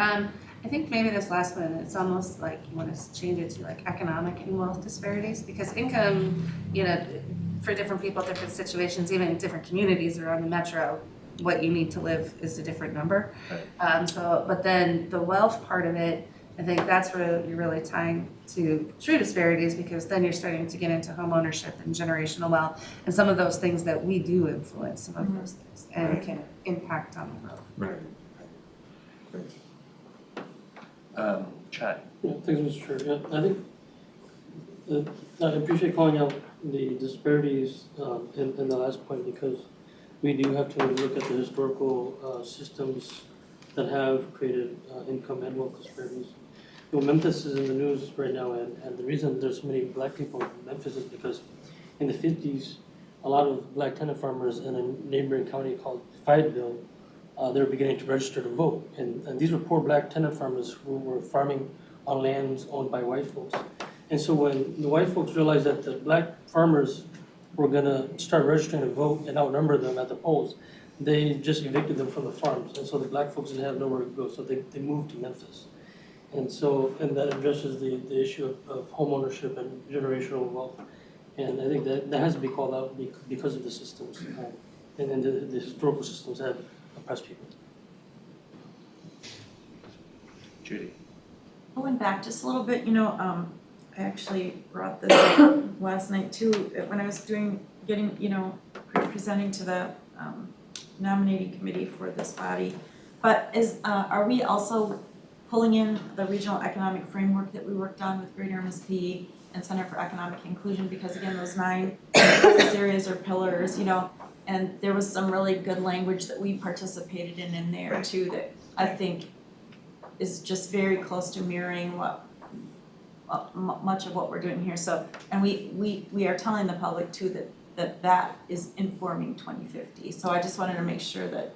Speaker 9: I think maybe this last one, it's almost like you want to change it to like economic and wealth disparities, because income, you know, for different people, different situations, even in different communities around the metro, what you need to live is a different number.
Speaker 1: Right.
Speaker 9: But then the wealth part of it, I think that's where you're really tying to true disparities, because then you're starting to get into home ownership and generational wealth and some of those things that we do influence some of those things and
Speaker 3: Right.
Speaker 9: can impact on the growth.
Speaker 3: Right. Great.
Speaker 1: Chad.
Speaker 7: Yeah, thanks, Mr. Chair. Yeah, I think I appreciate calling out the disparities in the last point, because we do have to look at the historical systems that have created income and wealth disparities. You know, Memphis is in the news right now, and the reason there's so many black people in Memphis is because in the 50s, a lot of black tenant farmers in a neighboring county called Fayetteville, they were beginning to register to vote. And these were poor black tenant farmers who were farming on lands owned by white folks. And so when the white folks realized that the black farmers were gonna start registering to vote and outnumber them at the polls, they just evicted them from the farms. And so the black folks didn't have nowhere to go, so they moved to Memphis. And that addresses the issue of home ownership and generational wealth. And I think that has to be called out because of the systems. And then the historical systems have oppressed people.
Speaker 1: Judy.
Speaker 2: Going back just a little bit, you know, I actually brought this up last night too, when I was presenting to the nominating committee for this body. But are we also pulling in the regional economic framework that we worked on with Greater MSP and Center for Economic Inclusion? Because again, those 9 focus areas or pillars, you know, and there was some really good language that we participated in there too that I think is just very close to mirroring much of what we're doing here. So, and we are telling the public too that is informing 2050. So I just wanted to make sure that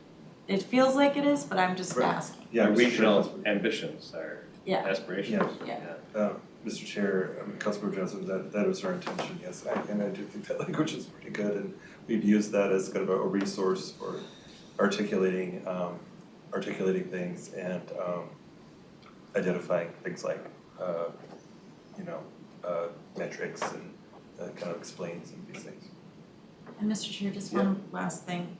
Speaker 2: it feels like it is, but I'm just asking.
Speaker 3: Yeah,
Speaker 1: Our regional ambitions are
Speaker 2: Yeah.
Speaker 1: aspirations.
Speaker 2: Yeah.
Speaker 3: Mr. Chair, Councilmember Johnson, that was our intention, yes, and I do think that language is pretty good, and we've used that as kind of a resource for articulating things and identifying things like metrics and kind of explains some of these things.
Speaker 2: And Mr. Chair, just one last thing.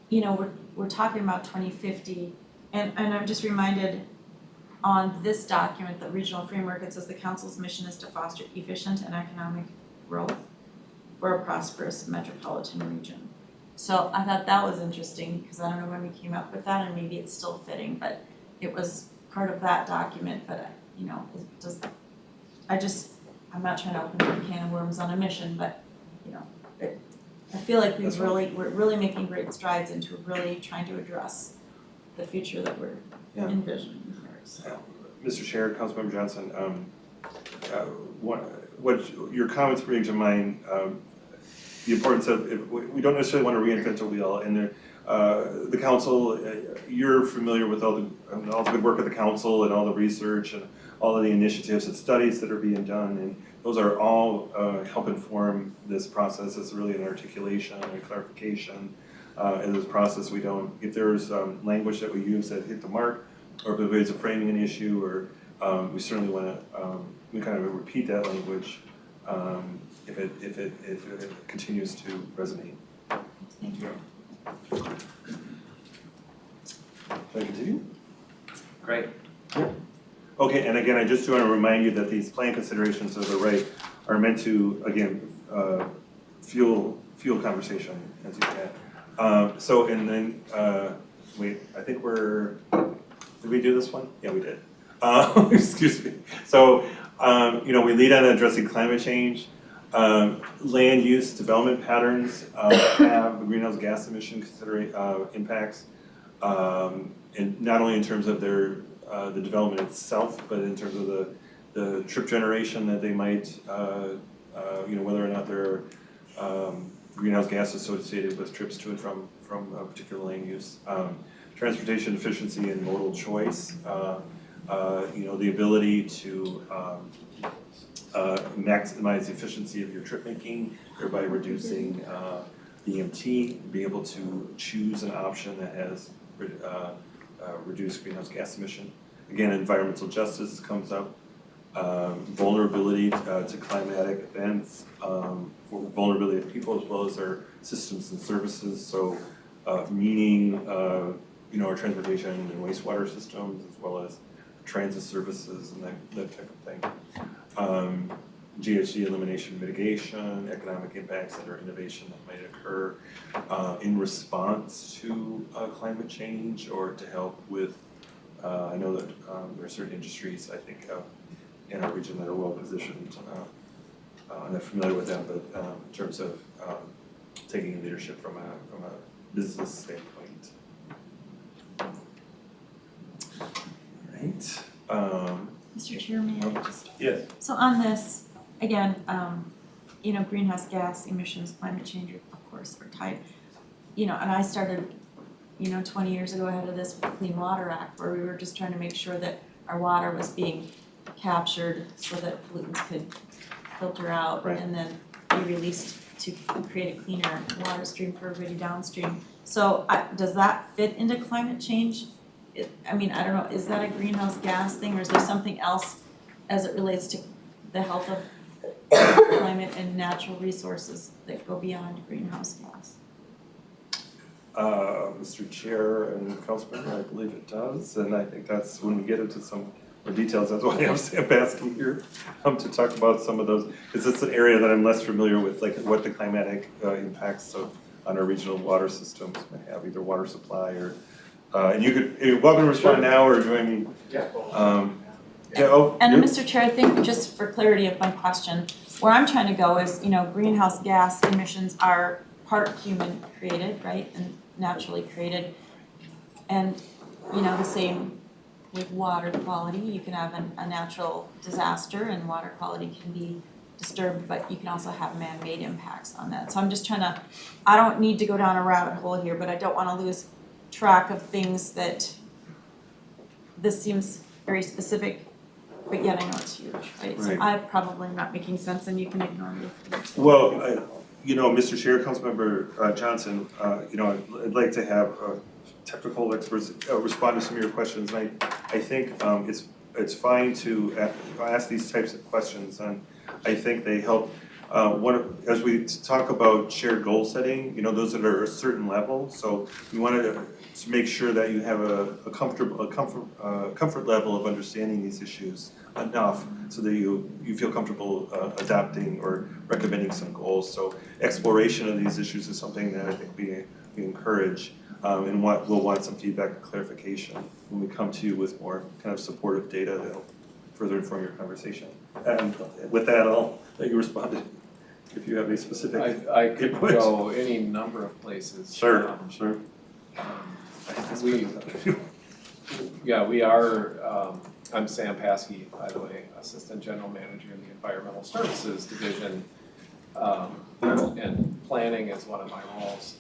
Speaker 2: You know, we're talking about 2050, and I'm just reminded on this document, the regional framework, it says the council's mission is to foster efficient and economic growth for a prosperous metropolitan region. So I thought that was interesting, because I don't know when we came up with that, and maybe it's still fitting, but it was part of that document. But you know, I'm not trying to open a can of worms on a mission, but you know, I feel like we're really making great strides into really trying to address the future that we're envisioning here. So.
Speaker 3: Mr. Chair, Councilmember Johnson, what your comments bring to mind, the importance of, we don't necessarily want to reinvent the wheel, and the council, you're familiar with all the good work of the council and all the research and all of the initiatives and studies that are being done, and those are all help inform this process. It's really an articulation and clarification in this process, we don't, if there's language that we use that hit the mark, or if there's a framing an issue, or we certainly want to, we kind of repeat that language if it continues to resonate.
Speaker 2: Thank you.
Speaker 3: Can I continue?
Speaker 1: Great.
Speaker 3: Okay, and again, I just want to remind you that these plan considerations to the right are meant to, again, fuel conversation as you can. So, and then, wait, I think did we do this one? Yeah, we did. Excuse me. So, we lead on addressing climate change. Land use development patterns have greenhouse gas emission impacts, and not only in terms of the development itself, but in terms of the trip generation that they might, whether or not there are greenhouse gas associated with trips to and from a particular land use. Transportation efficiency and modal choice, the ability to maximize the efficiency of your trip making, thereby reducing EMT, be able to choose an option that has reduced greenhouse gas emission. Again, environmental justice comes up, vulnerability to climatic events, vulnerability of people as well as their systems and services. So, meaning, our transportation and wastewater systems as well as transit services and that type of thing. GHG elimination mitigation, economic impacts that are innovation that might occur in response to climate change or to help with, I know that there are certain industries, I think, in our region that are well positioned. I'm not familiar with them, but in terms of taking leadership from a business standpoint. Right.
Speaker 2: Mr. Chair, may I just?
Speaker 3: Yes.
Speaker 2: So on this, again, greenhouse gas emissions, climate change, of course, are tied. And I started, 20 years ago ahead of this with the Clean Water Act, where we were just trying to make sure that our water was being captured so that pollutants could filter out
Speaker 3: Right.
Speaker 2: and then be released to create a cleaner water stream for everybody downstream. So does that fit into climate change? I don't know, is that a greenhouse gas thing, or is there something else as it relates to the health of climate and natural resources that go beyond greenhouse gas?
Speaker 3: Mr. Chair and Councilmember, I believe it does, and I think that's when we get into some more details, that's why I have Sam Paske here to talk about some of those, because it's an area that I'm less familiar with, like what the climatic impacts on our regional water systems may have, either water supply or, and you're welcome to respond now or join me.
Speaker 1: Yeah.
Speaker 2: And Mr. Chair, I think just for clarity of my question, where I'm trying to go is, greenhouse gas emissions are part human created, right, and naturally created. And, the same with water quality. You can have a natural disaster and water quality can be disturbed, but you can also have man-made impacts on that. So I'm just trying to, I don't need to go down a rabbit hole here, but I don't want to lose track of things that this seems very specific, but yet I know it's huge, right? So I'm probably not making sense and you can ignore me.
Speaker 3: Well, Mr. Chair, Councilmember Johnson, I'd like to have technical experts respond to some of your questions. And I think it's fine to ask these types of questions, and I think they help. As we talk about shared goal setting, those that are a certain level. So we wanted to make sure that you have a comfort level of understanding these issues enough so that you feel comfortable adopting or recommending some goals. So exploration of these issues is something that I think we encourage, and we'll want some feedback and clarification when we come to you with more kind of supportive data that'll further inform your conversation. And with that, I'll let you respond if you have any specific
Speaker 10: I could
Speaker 3: input.
Speaker 10: go any number of places.
Speaker 3: Sure.
Speaker 10: We are, I'm Sam Paske, by the way, Assistant General Manager in the Environmental Services Division, and planning is one of my roles.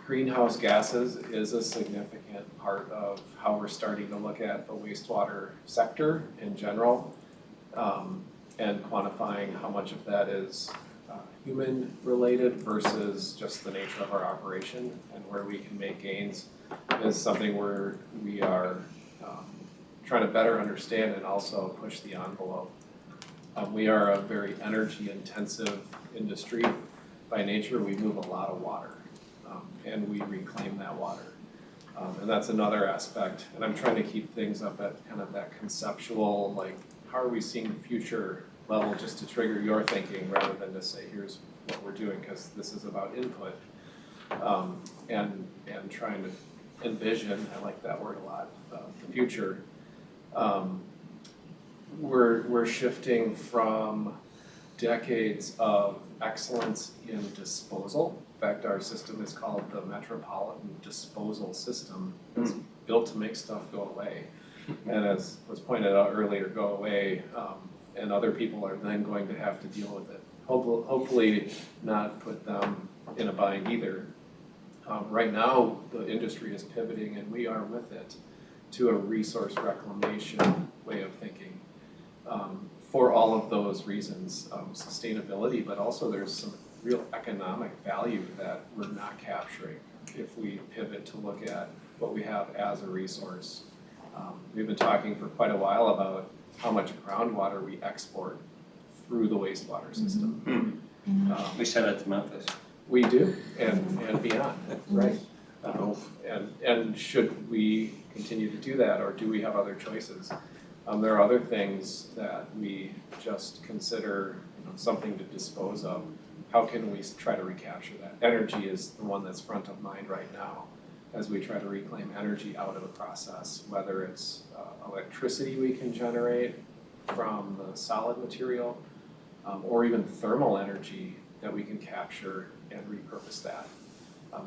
Speaker 10: Greenhouse gases is a significant part of how we're starting to look at the wastewater sector in general, and quantifying how much of that is human-related versus just the nature of our operation, and where we can make gains is something where we are trying to better understand and also push the envelope. We are a very energy-intensive industry. By nature, we move a lot of water, and we reclaim that water. And that's another aspect, and I'm trying to keep things up at kind of that conceptual, like, how are we seeing the future level, just to trigger your thinking rather than to say, here's what we're doing, because this is about input. And trying to envision, I like that word a lot, the future. We're shifting from decades of excellence in disposal. In fact, our system is called the Metropolitan disposal system. It's built to make stuff go away. And as was pointed out earlier, go away, and other people are then going to have to deal with it. Hopefully not put them in a bind either. Right now, the industry is pivoting, and we are with it, to a resource reclamation way of thinking. For all of those reasons, sustainability, but also there's some real economic value that we're not capturing if we pivot to look at what we have as a resource. We've been talking for quite a while about how much groundwater we export through the wastewater system.
Speaker 1: We send it to Memphis.
Speaker 10: We do, and beyond, right? And should we continue to do that, or do we have other choices? There are other things that we just consider, something to dispose of. How can we try to recapture that? Energy is the one that's front of mind right now as we try to reclaim energy out of the process, whether it's electricity we can generate from the solid material, or even thermal energy that we can capture and repurpose that.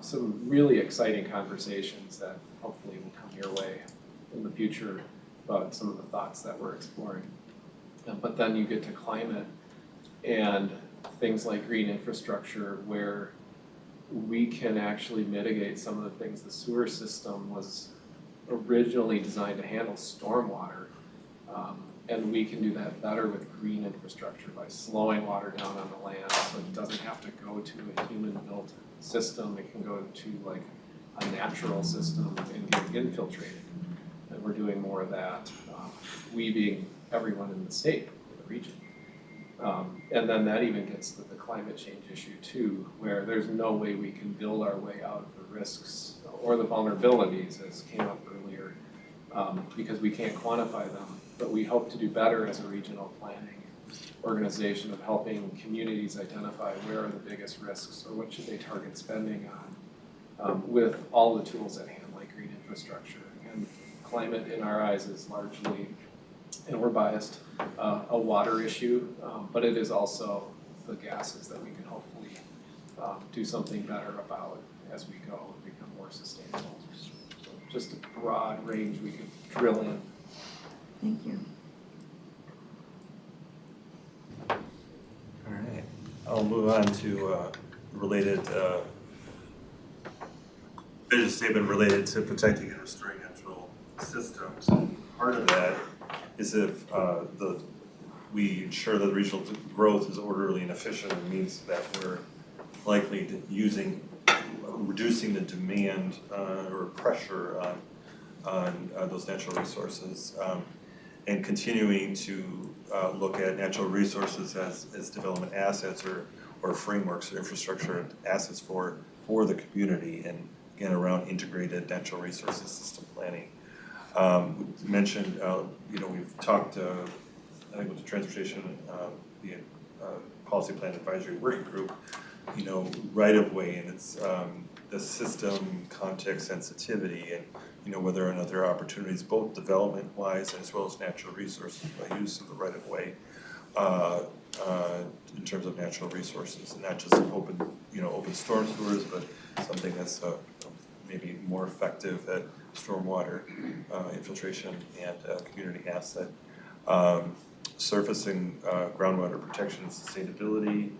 Speaker 10: Some really exciting conversations that hopefully will come your way in the future about some of the thoughts that we're exploring. But then you get to climate and things like green infrastructure, where we can actually mitigate some of the things. The sewer system was originally designed to handle stormwater, and we can do that better with green infrastructure by slowing water down on the land, so it doesn't have to go to a human-built system. It can go to like a natural system and get infiltrated. And we're doing more of that, we being everyone in the state, in the region. And then that even gets to the climate change issue too, where there's no way we can build our way out of the risks or the vulnerabilities, as came up earlier, because we can't quantify them. But we hope to do better as a regional planning organization of helping communities identify where are the biggest risks or what should they target spending on, with all the tools at hand, like green infrastructure. And climate in our eyes is largely, and we're biased, a water issue, but it is also the gases that we can hopefully do something better about as we go and become more sustainable. So just a broad range we could drill in.
Speaker 2: Thank you.
Speaker 3: All right, I'll move on to related vision statement related to protecting and restoring natural systems. Part of that is if we ensure that the regional growth is orderly and efficient, it means that we're likely reducing the demand or pressure on those natural resources, and continuing to look at natural resources as development assets or frameworks or infrastructure assets for the community, and again around integrated natural resources system planning. We mentioned, we've talked, I think with the transportation, the policy plan advisory working group, right of way, and it's the system context sensitivity, and whether or not there are opportunities, both development wise as well as natural resources by use of the right of way, in terms of natural resources, and not just open storm sewers, but something that's maybe more effective at stormwater infiltration and community asset. Surfacing groundwater protection and sustainability,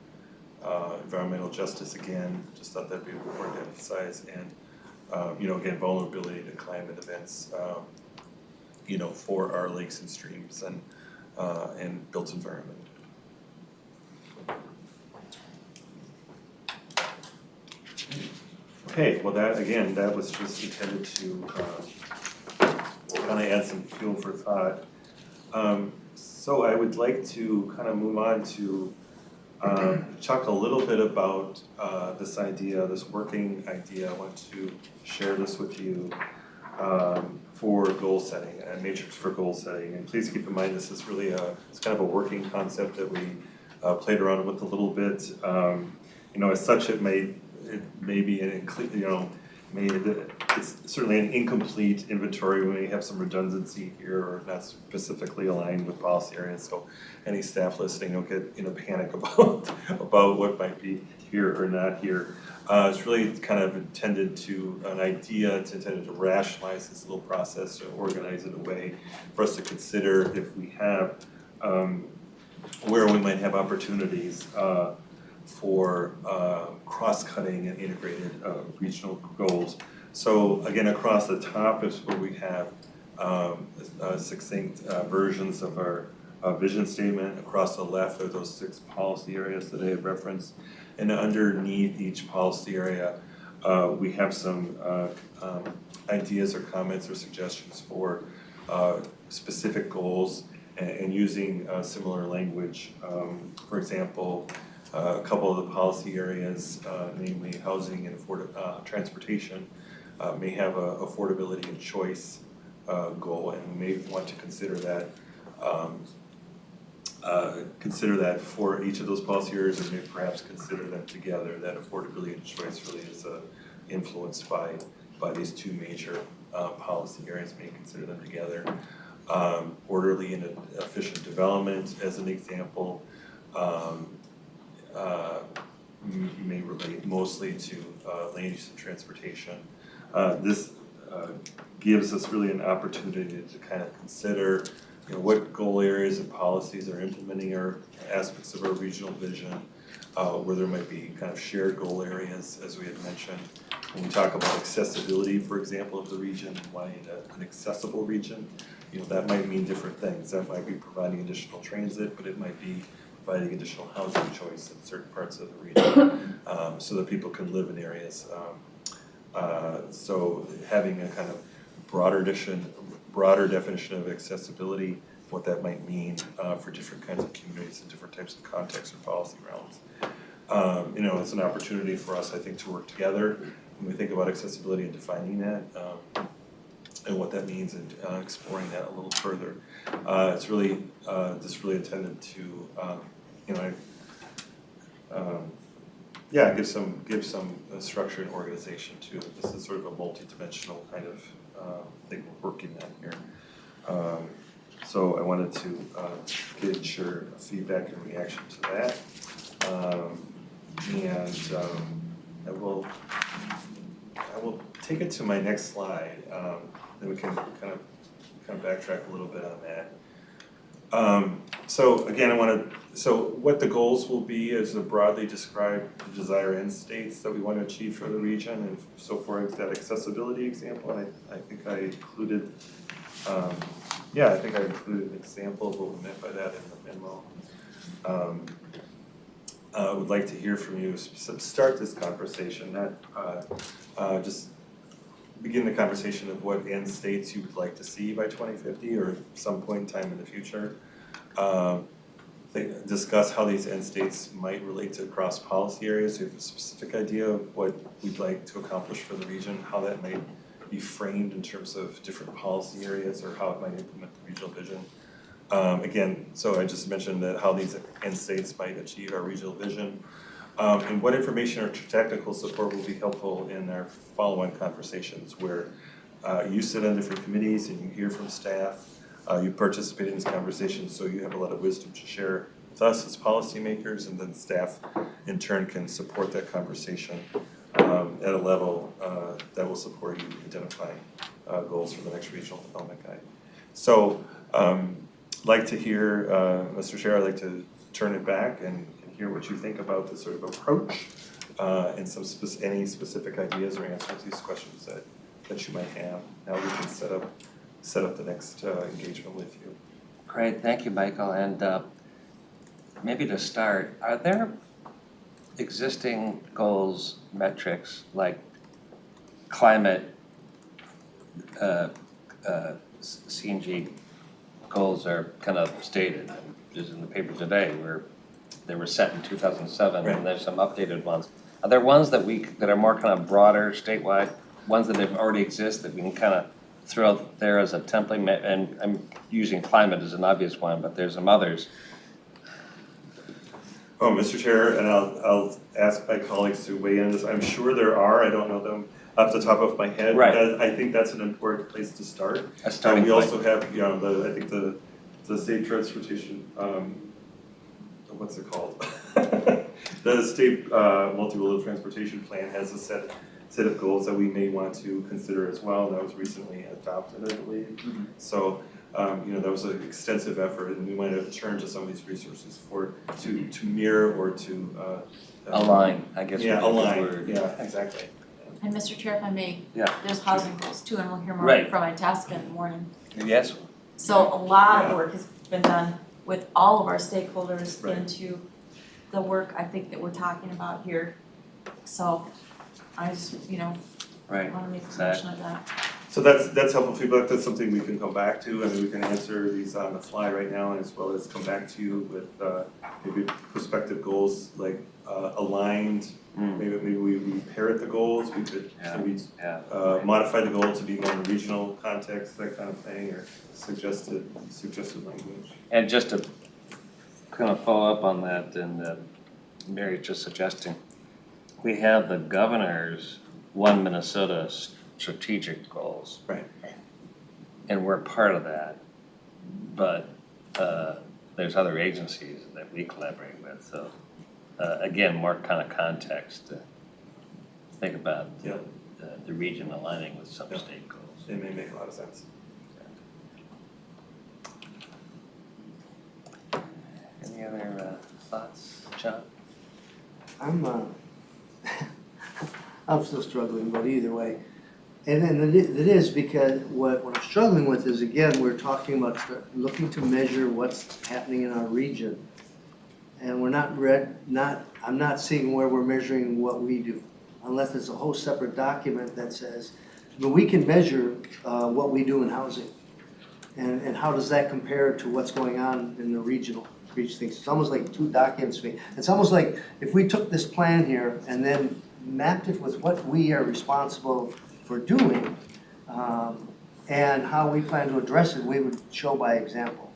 Speaker 3: environmental justice, again, just thought that'd be important to emphasize, and again, vulnerability to climate events, for our lakes and streams and built environment. Okay, well that was just intended to kind of add some fuel for thought. So I would like to kind of move on to talk a little bit about this idea, this working idea. I want to share this with you for goal setting, a matrix for goal setting. And please keep in mind this is really it's kind of a working concept that we played around with a little bit. As such, it may be it's certainly an incomplete inventory. We may have some redundancy here or not specifically aligned with policy areas. So any staff listening don't get in a panic about what might be here or not here. It's really kind of intended to rationalize this little process, to organize it in a way for us to consider if we have where we might have opportunities for cross-cutting and integrated regional goals. So again, across the top is where we have succinct versions of our vision statement. Across the left are those 6 policy areas that I had referenced. And underneath each policy area, we have some ideas or comments or suggestions for specific goals and using similar language. For example, a couple of the policy areas, namely housing and transportation, may have a affordability and choice goal, and we may want to consider that for each of those policy areas, and maybe perhaps consider them together. That affordability and choice really is influenced by these 2 major policy areas. May consider them together. Orderly and efficient development, as an example, may relate mostly to land use and transportation. This gives us really an opportunity to kind of consider what goal areas and policies are implementing our aspects of our regional vision, where there might be kind of shared goal areas, as we had mentioned. When we talk about accessibility, for example, of the region and wanting an accessible region, that might mean different things. That might be providing additional transit, but it might be providing additional housing choice in certain parts of the region, so that people can live in areas. So having a kind of broader definition of accessibility, what that might mean for different kinds of communities and different types of contexts or policy realms. It's an opportunity for us, I think, to work together when we think about accessibility and defining that and what that means, and exploring that a little further. It's really intended to give some structure and organization to it. This is sort of a multi-dimensional kind of thing we're working on here. So I wanted to get your feedback and reaction to that. I will take it to my next slide. Then we can kind of backtrack a little bit on that. So again, so what the goals will be is to broadly describe the desired end states that we want to achieve for the region. And so for that accessibility example, and I think I included, an example of what we meant by that in the memo. I would like to hear from you, start this conversation, not just begin the conversation of what end states you would like to see by 2050 or some point in time in the future. Discuss how these end states might relate to across policy areas. You have a specific idea of what we'd like to accomplish for the region, how that might be framed in terms of different policy areas or how it might implement the regional vision. Again, so I just mentioned that how these end states might achieve our regional vision, and what information or technical support will be helpful in our follow-on conversations where you sit on different committees and you hear from staff, you participate in these conversations, so you have a lot of wisdom to share with us as policymakers, and then staff in turn can support that conversation at a level that will support you identifying goals for the next regional development guide. So like to hear, Mr. Chair, I'd like to turn it back and hear what you think about this sort of approach and any specific ideas or answers to these questions that you might have. Now we can set up the next engagement with you.
Speaker 1: Great, thank you, Michael. And maybe to start, are there existing goals, metrics, like climate CNG goals are kind of stated, just in the paper today, where they were set in 2007,
Speaker 3: Right.
Speaker 1: and there's some updated ones. Are there ones that are more kind of broader, statewide, ones that have already exist that we can kind of throw out there as a template? And I'm using climate as an obvious one, but there's some others.
Speaker 3: Oh, Mr. Chair, and I'll ask my colleagues to weigh in on this. I'm sure there are, I don't know them off the top of my head.
Speaker 1: Right.
Speaker 3: But I think that's an important place to start.
Speaker 1: A starting
Speaker 3: We
Speaker 1: point.
Speaker 3: also have, I think the state transportation, what's it called? The state multimodal transportation plan has a set of goals that we may want to consider as well. That was recently adopted, I believe. So, that was an extensive effort, and we might have turned to some of these resources to mirror or to
Speaker 1: Align, I guess would be a good
Speaker 3: align.
Speaker 1: word.
Speaker 3: Yeah, exactly.
Speaker 2: And Mr. Chair, if I may,
Speaker 1: Yeah.
Speaker 2: there's housing goals too, and we'll hear more
Speaker 1: Right.
Speaker 2: from Paske in the morning.
Speaker 1: Yes,
Speaker 2: So a lot
Speaker 3: Yeah.
Speaker 2: of work has been done with all of our stakeholders
Speaker 3: Right.
Speaker 2: into the work I think that we're talking about here. So I just,
Speaker 1: right.
Speaker 2: wanna make a mention of that.
Speaker 3: So that's helpful feedback. That's something we can come back to. I mean, we can answer these on the fly right now, as well as come back to you with maybe prospective goals, like aligned. Maybe we parrot the goals. We could
Speaker 1: Yeah.
Speaker 3: maybe
Speaker 1: Yeah.
Speaker 3: modify the goal to be more in a regional context, that kind of thing, or suggested language.
Speaker 1: And just to kind of follow up on that, and Mary's just suggesting, we have the governor's One Minnesota strategic goals.
Speaker 3: Right.
Speaker 1: And we're part of that, but there's other agencies that we collaborate with, so again, more kind of context to think about
Speaker 3: Yeah.
Speaker 1: the region aligning with some
Speaker 3: Yeah.
Speaker 1: state goals.
Speaker 3: It may make a lot of sense.
Speaker 1: Any other thoughts, John?
Speaker 8: I'm still struggling, but either way. And then it is because what I'm struggling with is, again, we're talking about looking to measure what's happening in our region. And we're I'm not seeing where we're measuring what we do, unless there's a whole separate document that says, but we can measure what we do in housing. And how does that compare to what's going on in the regional things? It's almost like two documents to me. It's almost like if we took this plan here and then mapped it with what we are responsible for doing, and how we plan to address it, we would show by example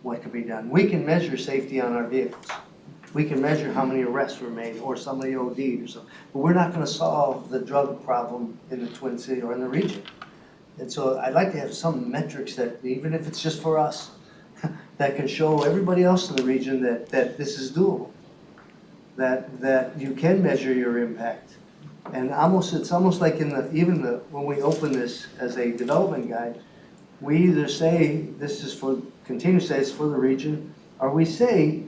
Speaker 8: what could be done. We can measure safety on our vehicles. We can measure how many arrests were made or somebody OD'd or something. But we're not gonna solve the drug problem in the Twin City or in the region. And so I'd like to have some metrics that, even if it's just for us, that can show everybody else in the region that this is doable. That you can measure your impact. And it's almost like when we open this as a development guide, we either say continue to say it's for the region, or we say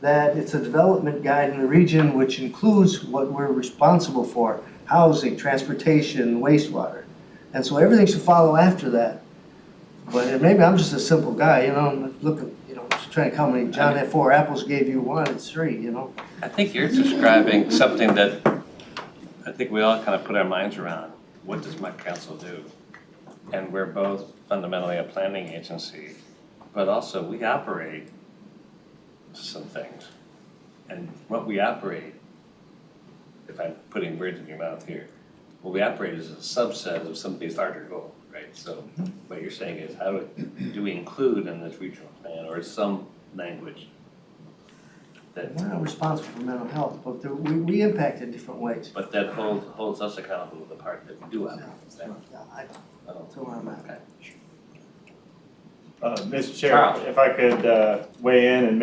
Speaker 8: that it's a development guide in the region which includes what we're responsible for: housing, transportation, wastewater. And so everything should follow after that. But maybe I'm just a simple guy, looking, just trying to count how many. John had 4 apples, gave you 1, it's 3,
Speaker 1: I think you're describing something that I think we all kind of put our minds around. What does my council do? And we're both fundamentally a planning agency, but also we operate some things. And what we operate, if I'm putting words in your mouth here, what we operate is a subset of somebody's larger goal, right? So what you're saying is, how do we include in this regional plan, or some language that,
Speaker 8: We're not responsible for mental health, but we impact in different ways.
Speaker 1: but that holds us accountable to the part that we do operate? Is that-
Speaker 8: That's where I'm at.
Speaker 1: Okay.
Speaker 11: Mr. Chair,
Speaker 1: Charles.
Speaker 11: if I could weigh in and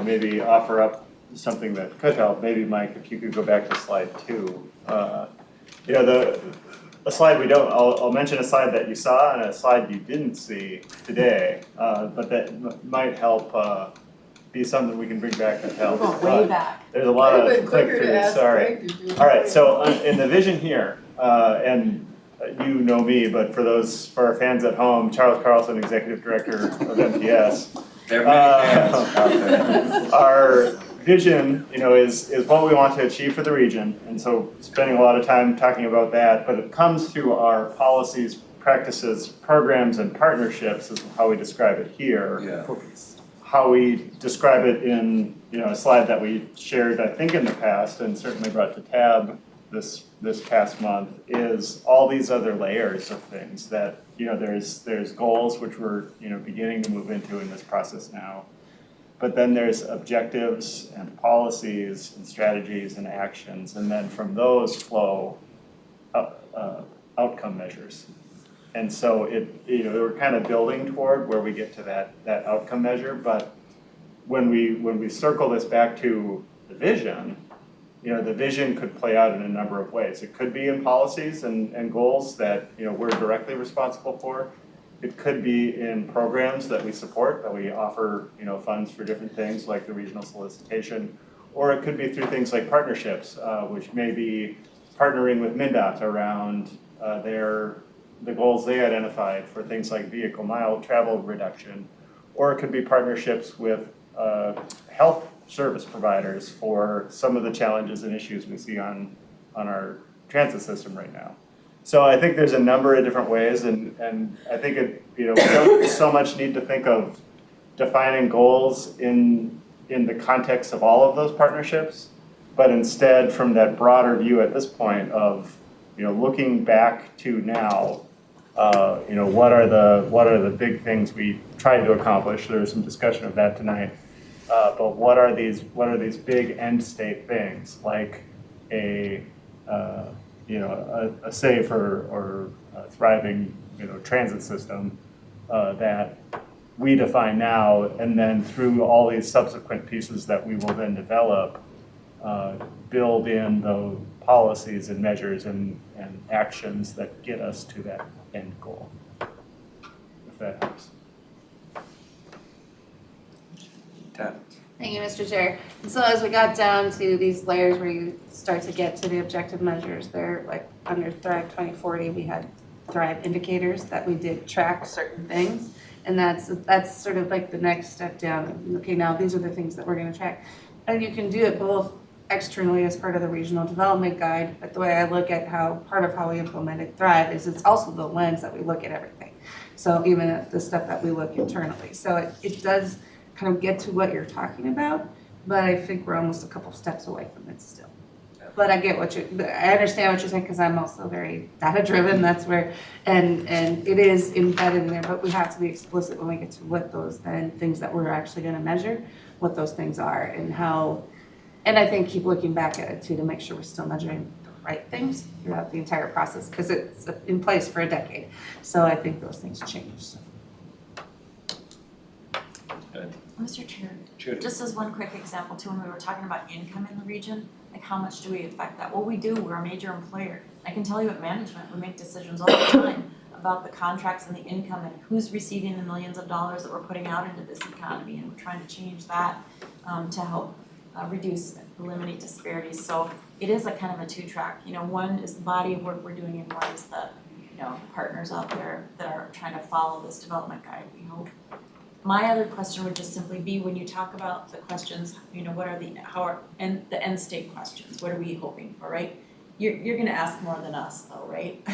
Speaker 11: maybe offer up something that could help. Maybe Mike, if you could go back to slide 2. A slide I'll mention a slide that you saw and a slide you didn't see today, but that might help be something we can bring back that helps.
Speaker 2: We're going way back.
Speaker 11: There's a lot
Speaker 5: Could've
Speaker 11: of
Speaker 5: been quicker to
Speaker 11: click-throughs,
Speaker 5: ask
Speaker 11: sorry.
Speaker 5: Greg to do.
Speaker 11: All right, so in the vision here, and you know me, but for our fans at home, Charles Carlson, Executive Director of MTS.
Speaker 1: There are many fans out there.
Speaker 11: vision, is what we want to achieve for the region, and so spending a lot of time talking about that, but it comes through our policies, practices, programs, and partnerships is how we describe it here.
Speaker 1: Yeah.
Speaker 11: How we describe it in, a slide that we shared, I think, in the past, and certainly brought to tab this past month, is all these other layers of things that, there's goals which we're, beginning to move into in this process now. But then there's objectives and policies and strategies and actions, and then from those flow outcome measures. And so we're kind of building toward where we get to that outcome measure, but when we circle this back to the vision, the vision could play out in a number of ways. It could be in policies and goals that, we're directly responsible for. It could be in programs that we support, that we offer, funds for different things like the regional solicitation, or it could be through things like partnerships, which may be partnering with MnDOT around the goals they identified for things like vehicle mile travel reduction, or it could be partnerships with health service providers for some of the challenges and issues we see on our transit system right now. So I think there's a number of different ways, and I think we don't so much need to think of defining goals in the context of all of those partnerships, but instead from that broader view at this point of looking back to now. What are the big things we tried to accomplish? There was some discussion of that tonight. But what are these big end state things like a safe or a thriving transit system that we define now, and then through all these subsequent pieces that we will then develop, build in the policies and measures and actions that get us to that end goal, if that helps.
Speaker 9: Thank you, Mr. Chair. And so as we got down to these layers where you start to get to the objective measures, they're like under Thrive 2040, we had Thrive indicators that we did track certain things. And that's sort of like the next step down. Okay, now these are the things that we're gonna track. And you can do it both externally as part of the regional development guide, but the way I look at part of how we implemented Thrive is it's also the lens that we look at everything. So even at the stuff that we look internally. So it does kind of get to what you're talking about, but I think we're almost a couple steps away from it still. But I get I understand what you're saying, because I'm also very data driven, that's where, and it is embedded in there, but we have to be explicit when we get to what those then things that we're actually gonna measure, what those things are and how. And I think keep looking back at it too to make sure we're still measuring the right things throughout the entire process, because it's in place for a decade. So I think those things change. So.
Speaker 1: Good.
Speaker 2: Mr. Chair,
Speaker 1: Judy.
Speaker 2: just as one quick example too, when we were talking about income in the region, like how much do we affect that? Well, we do, we're a major employer. I can tell you at management, we make decisions all the time about the contracts and the income and who's receiving the millions of dollars that we're putting out into this economy, and we're trying to change that to help eliminate disparities. So it is a kind of a two-track. One is the body of work we're doing, and one is the partners out there that are trying to follow this development guide, we hope. My other question would just simply be, when you talk about the questions, what are the end state questions? What are we hoping for, right? You're gonna ask more than us though, right?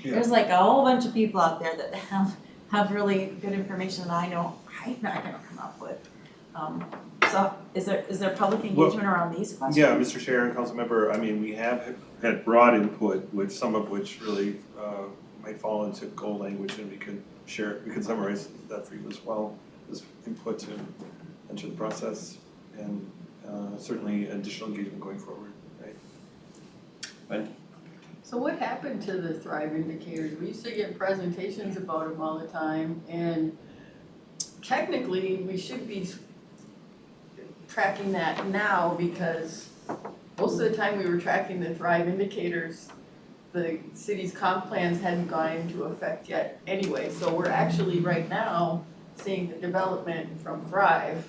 Speaker 2: There's like a whole bunch of people out there that have really good information that I know I'm not gonna come up with. So is there public engagement around these questions?
Speaker 3: Yeah, Mr. Chair and Council Member, we have had broad input, with some of which really might fall into goal language, and we can summarize that for you as well as input to enter the process, and certainly additional engagement going forward, right?
Speaker 1: Wendy?
Speaker 5: So what happened to the Thrive indicators? We used to get presentations about them all the time, and technically we should be tracking that now, because most of the time we were tracking the Thrive indicators, the city's comp plans hadn't gone into effect yet anyway. So we're actually right now seeing the development from Thrive,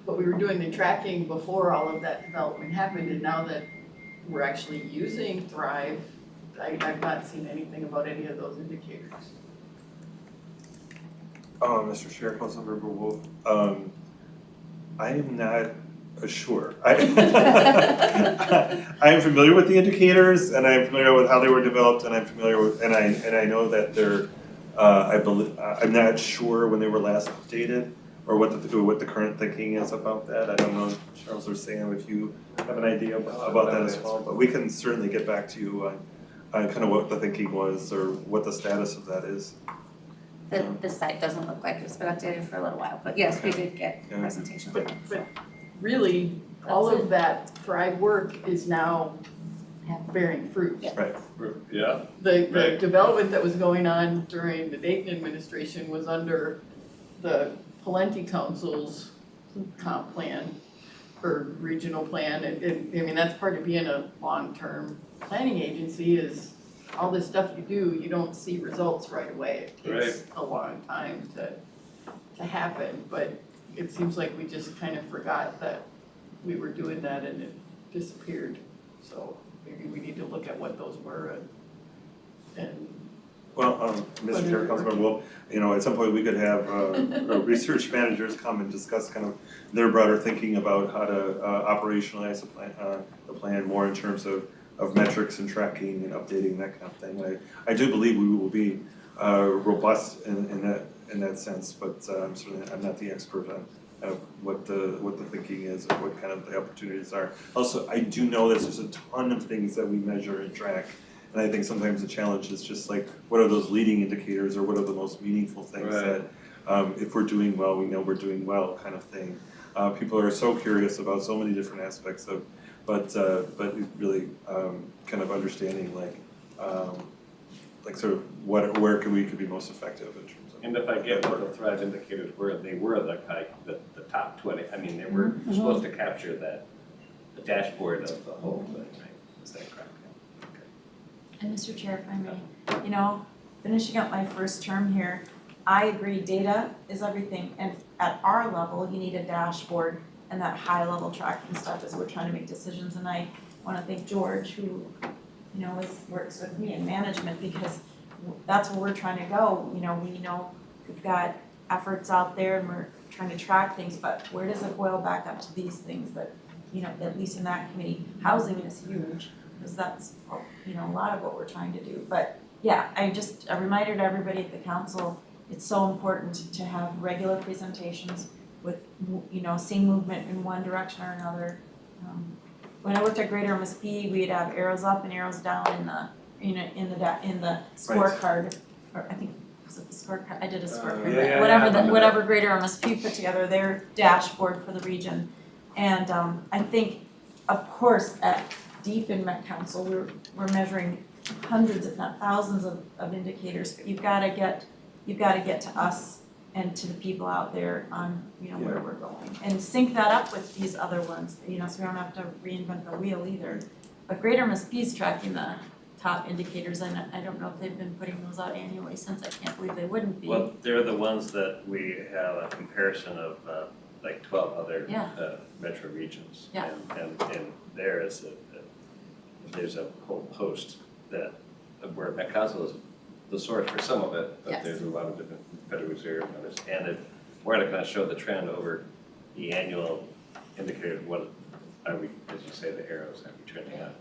Speaker 5: but we were doing the tracking before all of that development happened, and now that we're actually using Thrive, I've not seen anything about any of those indicators.
Speaker 3: Mr. Chair, Councilmember Wolf, I am not Sure. I am familiar with the indicators, and I'm familiar with how they were developed, and I'm familiar with, and I know that they're, I believe, I'm not sure when they were last updated, or what the current thinking is about that. I don't know, Charles or Sam, if you have an idea about that as well, but we can certainly get back to you on kind of what the thinking was, or what the status of that is.
Speaker 9: The site doesn't look like it's been updated for a little while, but yes, we did get
Speaker 3: Yeah.
Speaker 9: presentations.
Speaker 5: But really, all of that Thrive work is now bearing fruit.
Speaker 3: Right.
Speaker 1: Yeah.
Speaker 5: The
Speaker 1: Right.
Speaker 5: development that was going on during the Dayton administration was under the Pawlenty Council's comp plan or regional plan, and I mean, that's part of being a long-term planning agency is all this stuff you do, you don't see results right away. It takes a long time to happen, but it seems like we just kind of forgot that we were doing that and it disappeared. So maybe we need to look at what those were and
Speaker 3: Well, Mr. Chair, Councilmember, well, you know, at some point we could have research managers come and discuss kind of their broader thinking about how to operationalize the plan more in terms of metrics and tracking and updating, that kind of thing. I do believe we will be robust in that sense, but certainly I'm not the expert on what the thinking is and what kind of the opportunities are. Also, I do know that there's a ton of things that we measure and track. And I think sometimes the challenge is just like, what are those leading indicators, or what are the most meaningful things that, if we're doing well, we know we're doing well, kind of thing. People are so curious about so many different aspects of, but really kind of understanding like sort of where we could be most effective in terms of.
Speaker 1: And if I get what the Thrive indicators were, they were the top 20. I mean, they were supposed to capture the dashboard of the whole thing, right? Is that correct?
Speaker 2: And Mr. Chair, if I may, you know, finishing up my first term here, I agree, data is everything, and at our level, you need a dashboard and that high level tracking stuff as we're trying to make decisions, and I wanna thank George, who, you know, works with me in management, because that's where we're trying to go. You know, we know we've got efforts out there and we're trying to track things, but where does it boil back up to these things that, you know, at least in that committee, housing is huge, because that's, you know, a lot of what we're trying to do. But yeah, a reminder to everybody at the council, it's so important to have regular presentations with, you know, seeing movement in one direction or another. When I worked at Greater MSP, we'd have arrows up and arrows down in the scorecard, or I think, was it the scorecard? I did a scorecard, whatever Greater MSP put together, their dashboard for the region. And I think, of course, at deep in Met Council, we're measuring hundreds, if not thousands of indicators, but you've gotta get to us and to the people out there on, you know, where we're going. And sync that up with these other ones, you know, so we don't have to reinvent the wheel either. But Greater MSP is tracking the top indicators, and I don't know if they've been putting those out annually since. I can't believe they wouldn't be.
Speaker 1: Well, they're the ones that we have a comparison of like 12 other metro regions.
Speaker 2: Yeah.
Speaker 1: And there is there's a whole host that where Met Council is the source for some of it, but
Speaker 2: Yes.
Speaker 1: there's a lot of different Federal Reserve and others. And if we're gonna kind of show the trend over the annual indicator, what are we, as you say, the arrows have we trending up?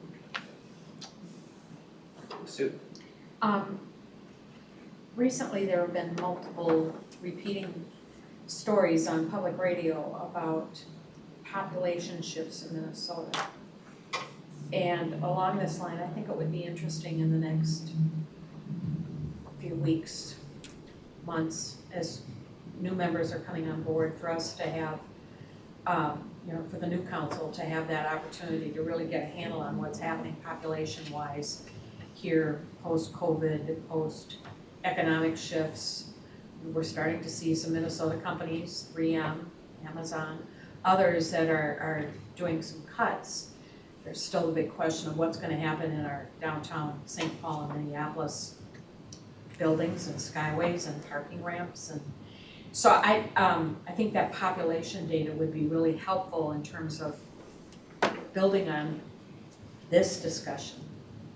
Speaker 1: Sue?
Speaker 4: Recently, there have been multiple repeating stories on public radio about population shifts in Minnesota. And along this line, I think it would be interesting in the next few weeks, months, as new members are coming on board, for us to have, you know, for the new council to have that opportunity to really get a handle on what's happening population-wise here, post-COVID, post-economic shifts. We're starting to see some Minnesota companies, 3M, Amazon, others that are doing some cuts. There's still the big question of what's gonna happen in our downtown St. Paul and Minneapolis buildings and skyways and parking ramps. And so I think that population data would be really helpful in terms of building on this discussion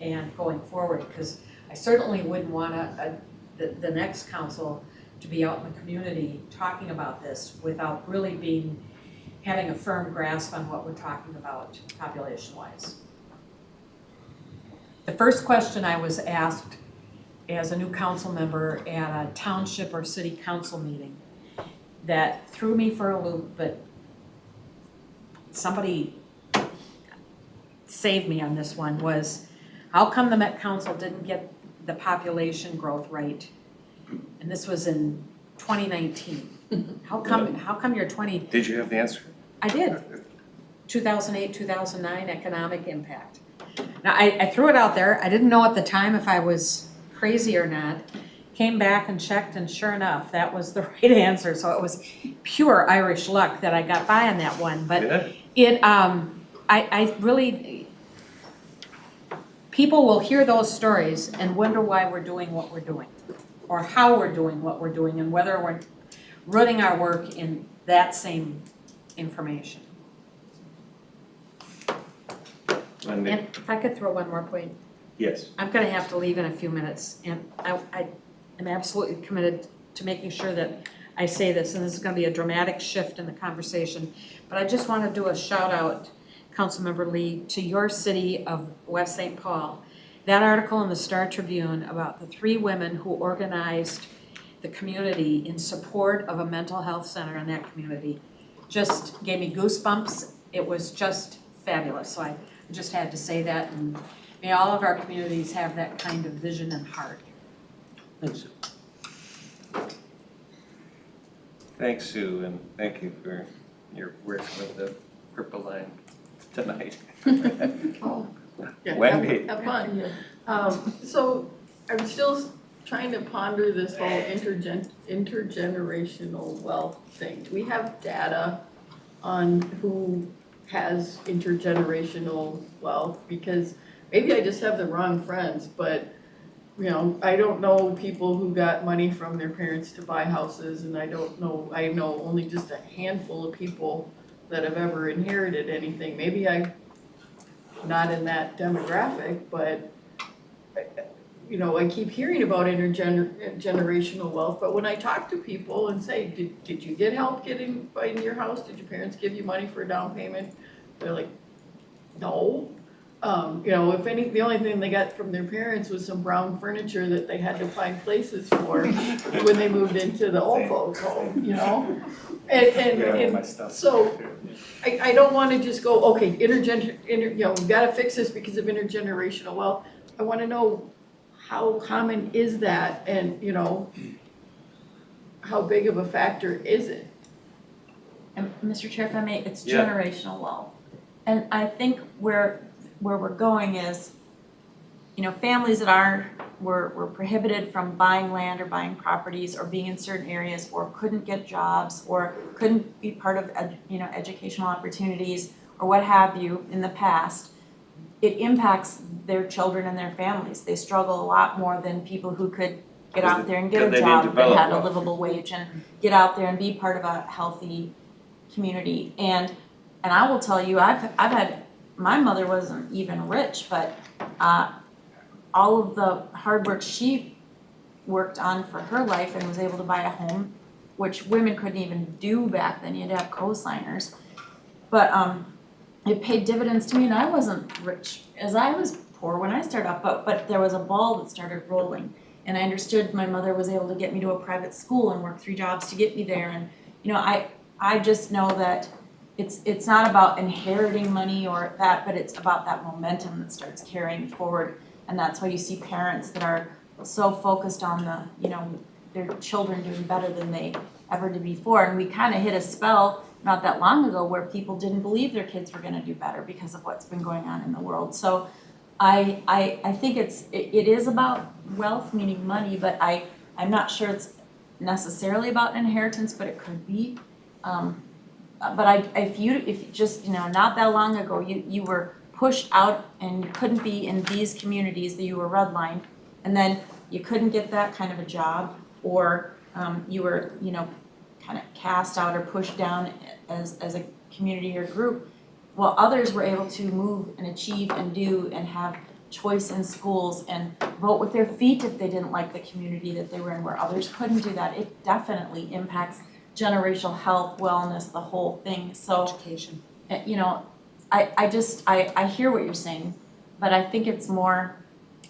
Speaker 4: and going forward, because I certainly wouldn't want the next council to be out in the community talking about this without really having a firm grasp on what we're talking about population-wise. The first question I was asked as a new council member at a township or city council meeting that threw me for a loop, but somebody saved me on this one, was how come the Met Council didn't get the population growth right? And this was in 2019. How come you're 20?
Speaker 1: Did you have the answer?
Speaker 4: I did. 2008, 2009 economic impact. Now, I threw it out there. I didn't know at the time if I was crazy or not. Came back and checked, and sure enough, that was the right answer. So it was pure Irish luck that I got by on that one. But
Speaker 1: Good.
Speaker 4: it, I really, people will hear those stories and wonder why we're doing what we're doing, or how we're doing what we're doing, and whether we're rooting our work in that same information.
Speaker 1: Wendy?
Speaker 4: And if I could throw one more point,
Speaker 3: Yes.
Speaker 4: I'm gonna have to leave in a few minutes, and I am absolutely committed to making sure that I say this, and this is gonna be a dramatic shift in the conversation, but I just wanna do a shout out, Councilmember Lee, to your city of West St. Paul. That article in the Star Tribune about the 3 women who organized the community in support of a mental health center in that community just gave me goosebumps. It was just fabulous, so I just had to say that, and may all of our communities have that kind of vision and heart.
Speaker 7: Thanks, Sue.
Speaker 1: Thanks, Sue, and thank you for your work with the Purple Line tonight.
Speaker 5: Oh, yeah,
Speaker 1: Wendy.
Speaker 5: have fun. So I'm still trying to ponder this whole intergenerational wealth thing. Do we have data on who has intergenerational wealth? Because maybe I just have the wrong friends, but you know, I don't know people who got money from their parents to buy houses, and I know only just a handful of people that have ever inherited anything. Maybe I'm not in that demographic, but you know, I keep hearing about intergenerational wealth, but when I talk to people and say, did you get help buying your house? Did your parents give you money for a down payment? They're like, no. You know, the only thing they got from their parents was some brown furniture that they had to find places for when they moved into the old folks' home, you know? And so I don't wanna just go, okay, you know, we've gotta fix this because of intergenerational wealth. I wanna know how common is that, and you know, how big of a factor is it?
Speaker 2: And Mr. Chair, if I may, it's
Speaker 1: Yeah.
Speaker 2: generational wealth. And I think where we're going is, you know, families that were prohibited from buying land or buying properties or being in certain areas, or couldn't get jobs, or couldn't be part of educational opportunities or what have you in the past, it impacts their children and their families. They struggle a lot more than people who could get out there and get a job that had a livable wage and get out there and be part of a healthy community. And I will tell you, I've had, my mother wasn't even rich, but all of the hard work she worked on for her life and was able to buy a home, which women couldn't even do back then. You had to have co-signers. But it paid dividends to me, and I wasn't rich, as I was poor when I started off, but there was a ball that started rolling. And I understood my mother was able to get me to a private school and work 3 jobs to get me there. And you know, I just know that it's not about inheriting money or that, but it's about that momentum that starts carrying forward. And that's why you see parents that are so focused on their children doing better than they ever did before. And we kind of hit a spell not that long ago where people didn't believe their kids were going to do better because of what's been going on in the world. So I think it is about wealth, meaning money, but I'm not sure it's necessarily about inheritance, but it could be. But if just not that long ago you were pushed out and you couldn't be in these communities that you were redlined, and then you couldn't get that kind of a job, or you were kind of cast out or pushed down as a community or group, while others were able to move and achieve and do and have choice in schools and vote with their feet if they didn't like the community that they were in, where others couldn't do that. It definitely impacts generational health, wellness, the whole thing, so.
Speaker 4: Education.
Speaker 2: You know, I hear what you're saying, but I think it's more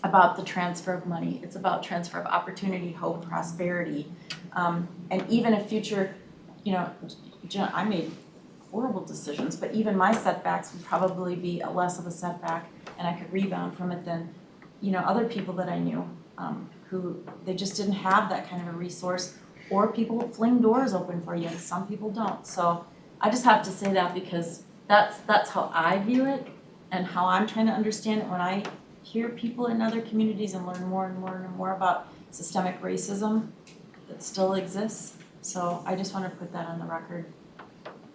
Speaker 2: about the transfer of money. It's about transfer of opportunity, hope, prosperity. And even a future, you know, I made horrible decisions, but even my setbacks would probably be a less of a setback and I could rebound from it than, you know, other people that I knew, who, they just didn't have that kind of a resource, or people fling doors open for you and some people don't. So I just have to say that because that's how I view it and how I'm trying to understand it when I hear people in other communities and learn more and more and more about systemic racism that still exists. So I just want to put that on the record,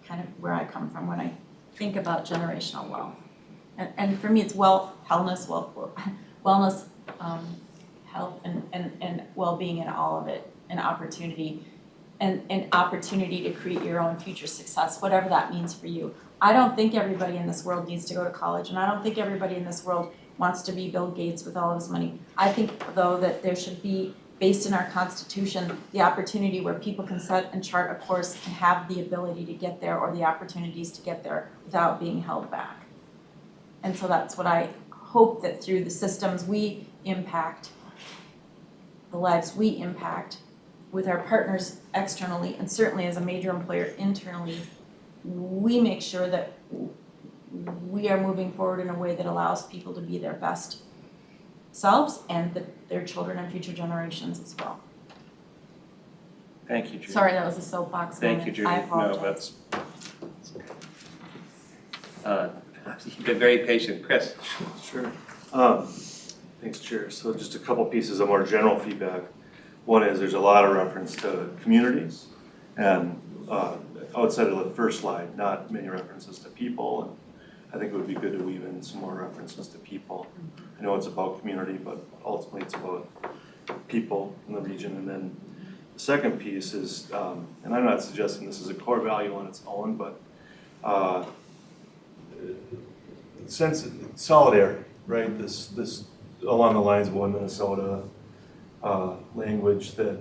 Speaker 2: kind of where I come from when I think about generational wealth. And for me, it's wealth, wellness, health and well-being in all of it, and opportunity, and opportunity to create your own future success, whatever that means for you. I don't think everybody in this world needs to go to college, and I don't think everybody in this world wants to be Bill Gates with all of his money. I think, though, that there should be, based in our Constitution, the opportunity where people can set and chart a course and have the ability to get there, or the opportunities to get there without being held back. And so that's what I hope, that through the systems we impact, the lives we impact, with our partners externally, and certainly as a major employer internally, we make sure that we are moving forward in a way that allows people to be their best selves and their children and future generations as well.
Speaker 1: Thank you, Judy.
Speaker 2: Sorry, that was a soapbox moment.
Speaker 1: Thank you, Judy.
Speaker 2: I
Speaker 1: No,
Speaker 2: apologize.
Speaker 1: You've been very patient. Chris?
Speaker 3: Sure. Thanks, Chair. So just a couple pieces of more general feedback. One is there's a lot of reference to communities, and outside of the first slide, not many references to people. And I think it would be good to weave in some more references to people. I know it's about community, but ultimately it's about people in the region. And then the second piece is, and I'm not suggesting this is a core value on its own, but sense of solidarity, right? This along the lines of one Minnesota language that,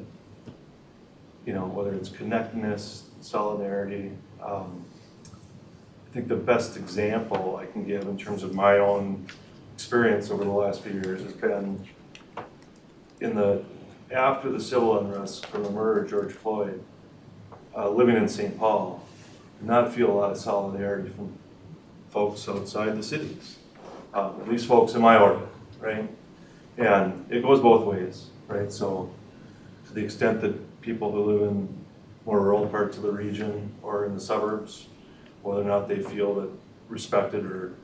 Speaker 3: you know, whether it's connectedness, solidarity. I think the best example I can give in terms of my own experience over the last few years has been after the civil unrest from the murder of George Floyd, living in St. Paul, did not feel a lot of solidarity from folks outside the cities, at least folks in my orbit, right? And it goes both ways, right? So to the extent that people who live in more rural parts of the region or in the suburbs, whether or not they feel that respected or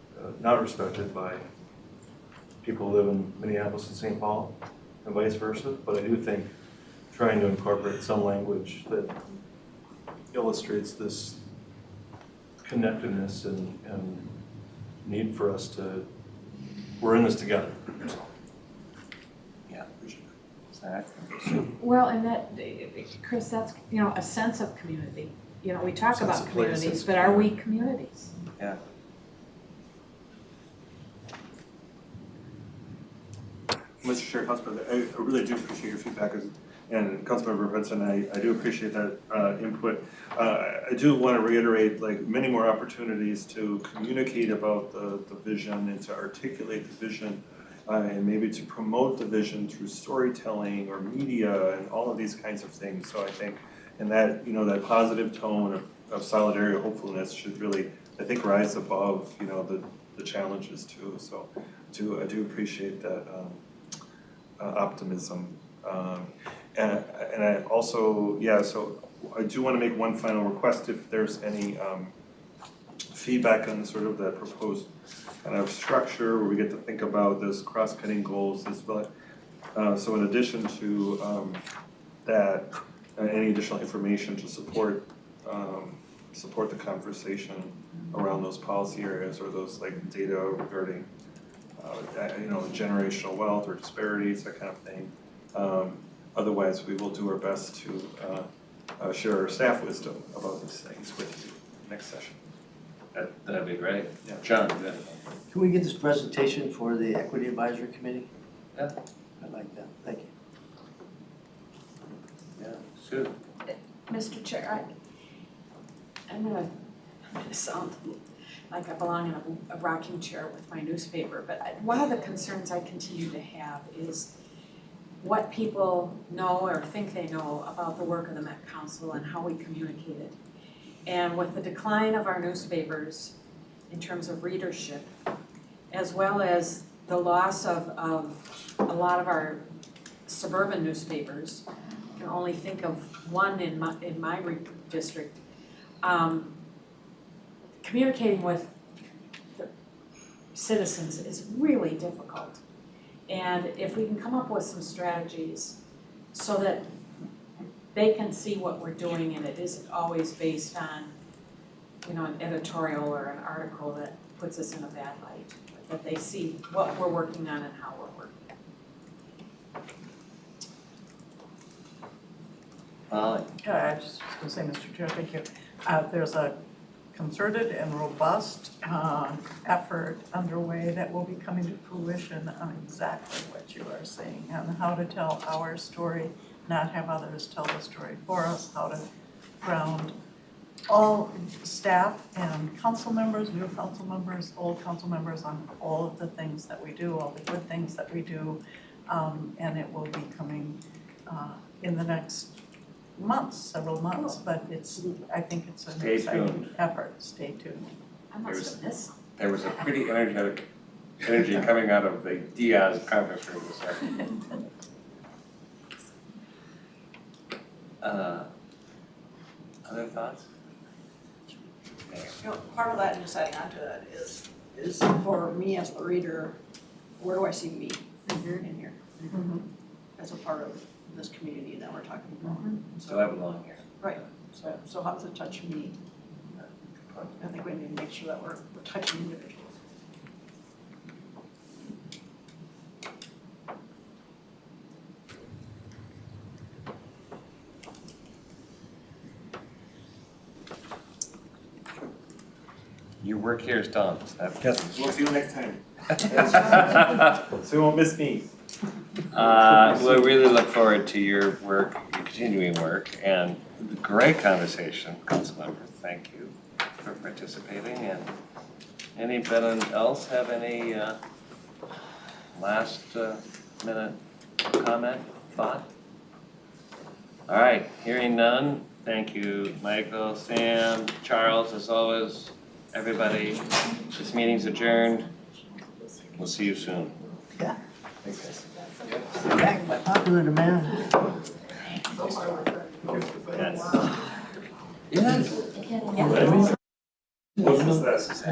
Speaker 3: not respected by people who live in Minneapolis and St. Paul, and vice versa. But I do think trying to incorporate some language that illustrates this connectedness and need for us to, we're in this together.
Speaker 1: Yeah. Zach?
Speaker 4: Well, and that, Chris, that's, you know, a sense of community. You know, we talk
Speaker 3: Sense
Speaker 4: about
Speaker 3: of place,
Speaker 4: communities,
Speaker 3: sense of
Speaker 4: but are we communities?
Speaker 1: Yeah.
Speaker 3: Mr. Chair, Councilman, I really do appreciate your feedback, and Councilmember Hudson, I do appreciate that input. I do want to reiterate, like, many more opportunities to communicate about the vision and to articulate the vision, and maybe to promote the vision through storytelling or media and all of these kinds of things. So I think, and that, you know, that positive tone of solidarity or hopefulness should really, I think, rise above, you know, the challenges too. So I do appreciate that optimism. And I also, yeah, so I do want to make one final request if there's any feedback on sort of the proposed kind of structure where we get to think about this cross-cutting goals as well. So in addition to that, any additional information to support the conversation around those policy areas or those like data regarding you know, generational wealth or disparities, that kind of thing. Otherwise, we will do our best to share our staff wisdom about these things with you next session.
Speaker 1: That'd be great.
Speaker 3: Yeah.
Speaker 1: John, good.
Speaker 8: Can we get this presentation for the Equity Advisory Committee?
Speaker 1: Yeah.
Speaker 8: I'd like that, thank you.
Speaker 1: Yeah, Sue.
Speaker 4: Mr. Chair, I'm gonna sound like I belong in a rocking chair with my newspaper, but one of the concerns I continue to have is what people know or think they know about the work of the Met Council and how we communicate it. And with the decline of our newspapers in terms of readership, as well as the loss of a lot of our suburban newspapers, I can only think of one in my district, communicating with the citizens is really difficult. And if we can come up with some strategies so that they can see what we're doing and it isn't always based on, you know, an editorial or an article that puts us in a bad light, but that they see what we're working on and how we're working.
Speaker 1: Molly?
Speaker 6: I just was gonna say, Mr. Chair, thank you. There's a concerted and robust effort underway that will be coming to fruition on exactly what you are saying, on how to tell our story, not have others tell the story for us, how to ground all staff and council members, new council members, old council members on all of the things that we do, all the good things that we do, and it will be coming in the next months, several months, but I think it's an
Speaker 1: Stay
Speaker 6: exciting
Speaker 1: tuned.
Speaker 6: effort. Stay tuned.
Speaker 4: I must have missed something.
Speaker 1: There was a pretty energetic energy coming out of the Diaz conference room this afternoon. Other thoughts?
Speaker 12: You know, part of that and deciding onto that is for me as the reader, where do I see me in here? As a part of this community that we're talking about.
Speaker 1: So I belong here.
Speaker 12: Right, so how does it touch me? I think we need to make sure that we're touching individuals.
Speaker 1: Your work here is done.
Speaker 3: Yes, we'll see you next time. So you won't miss me.
Speaker 1: We really look forward to your work, your continuing work, and the great conversation, Councilmember. Thank you for participating. And anybody else have any last minute comment, thought? All right, hearing none. Thank you, Michael, Sam, Charles, as always, everybody. This meeting's adjourned. We'll see you soon.
Speaker 8: Yeah.
Speaker 1: Thanks, guys.
Speaker 8: Back by popular demand.
Speaker 1: Yes.
Speaker 3: What's this?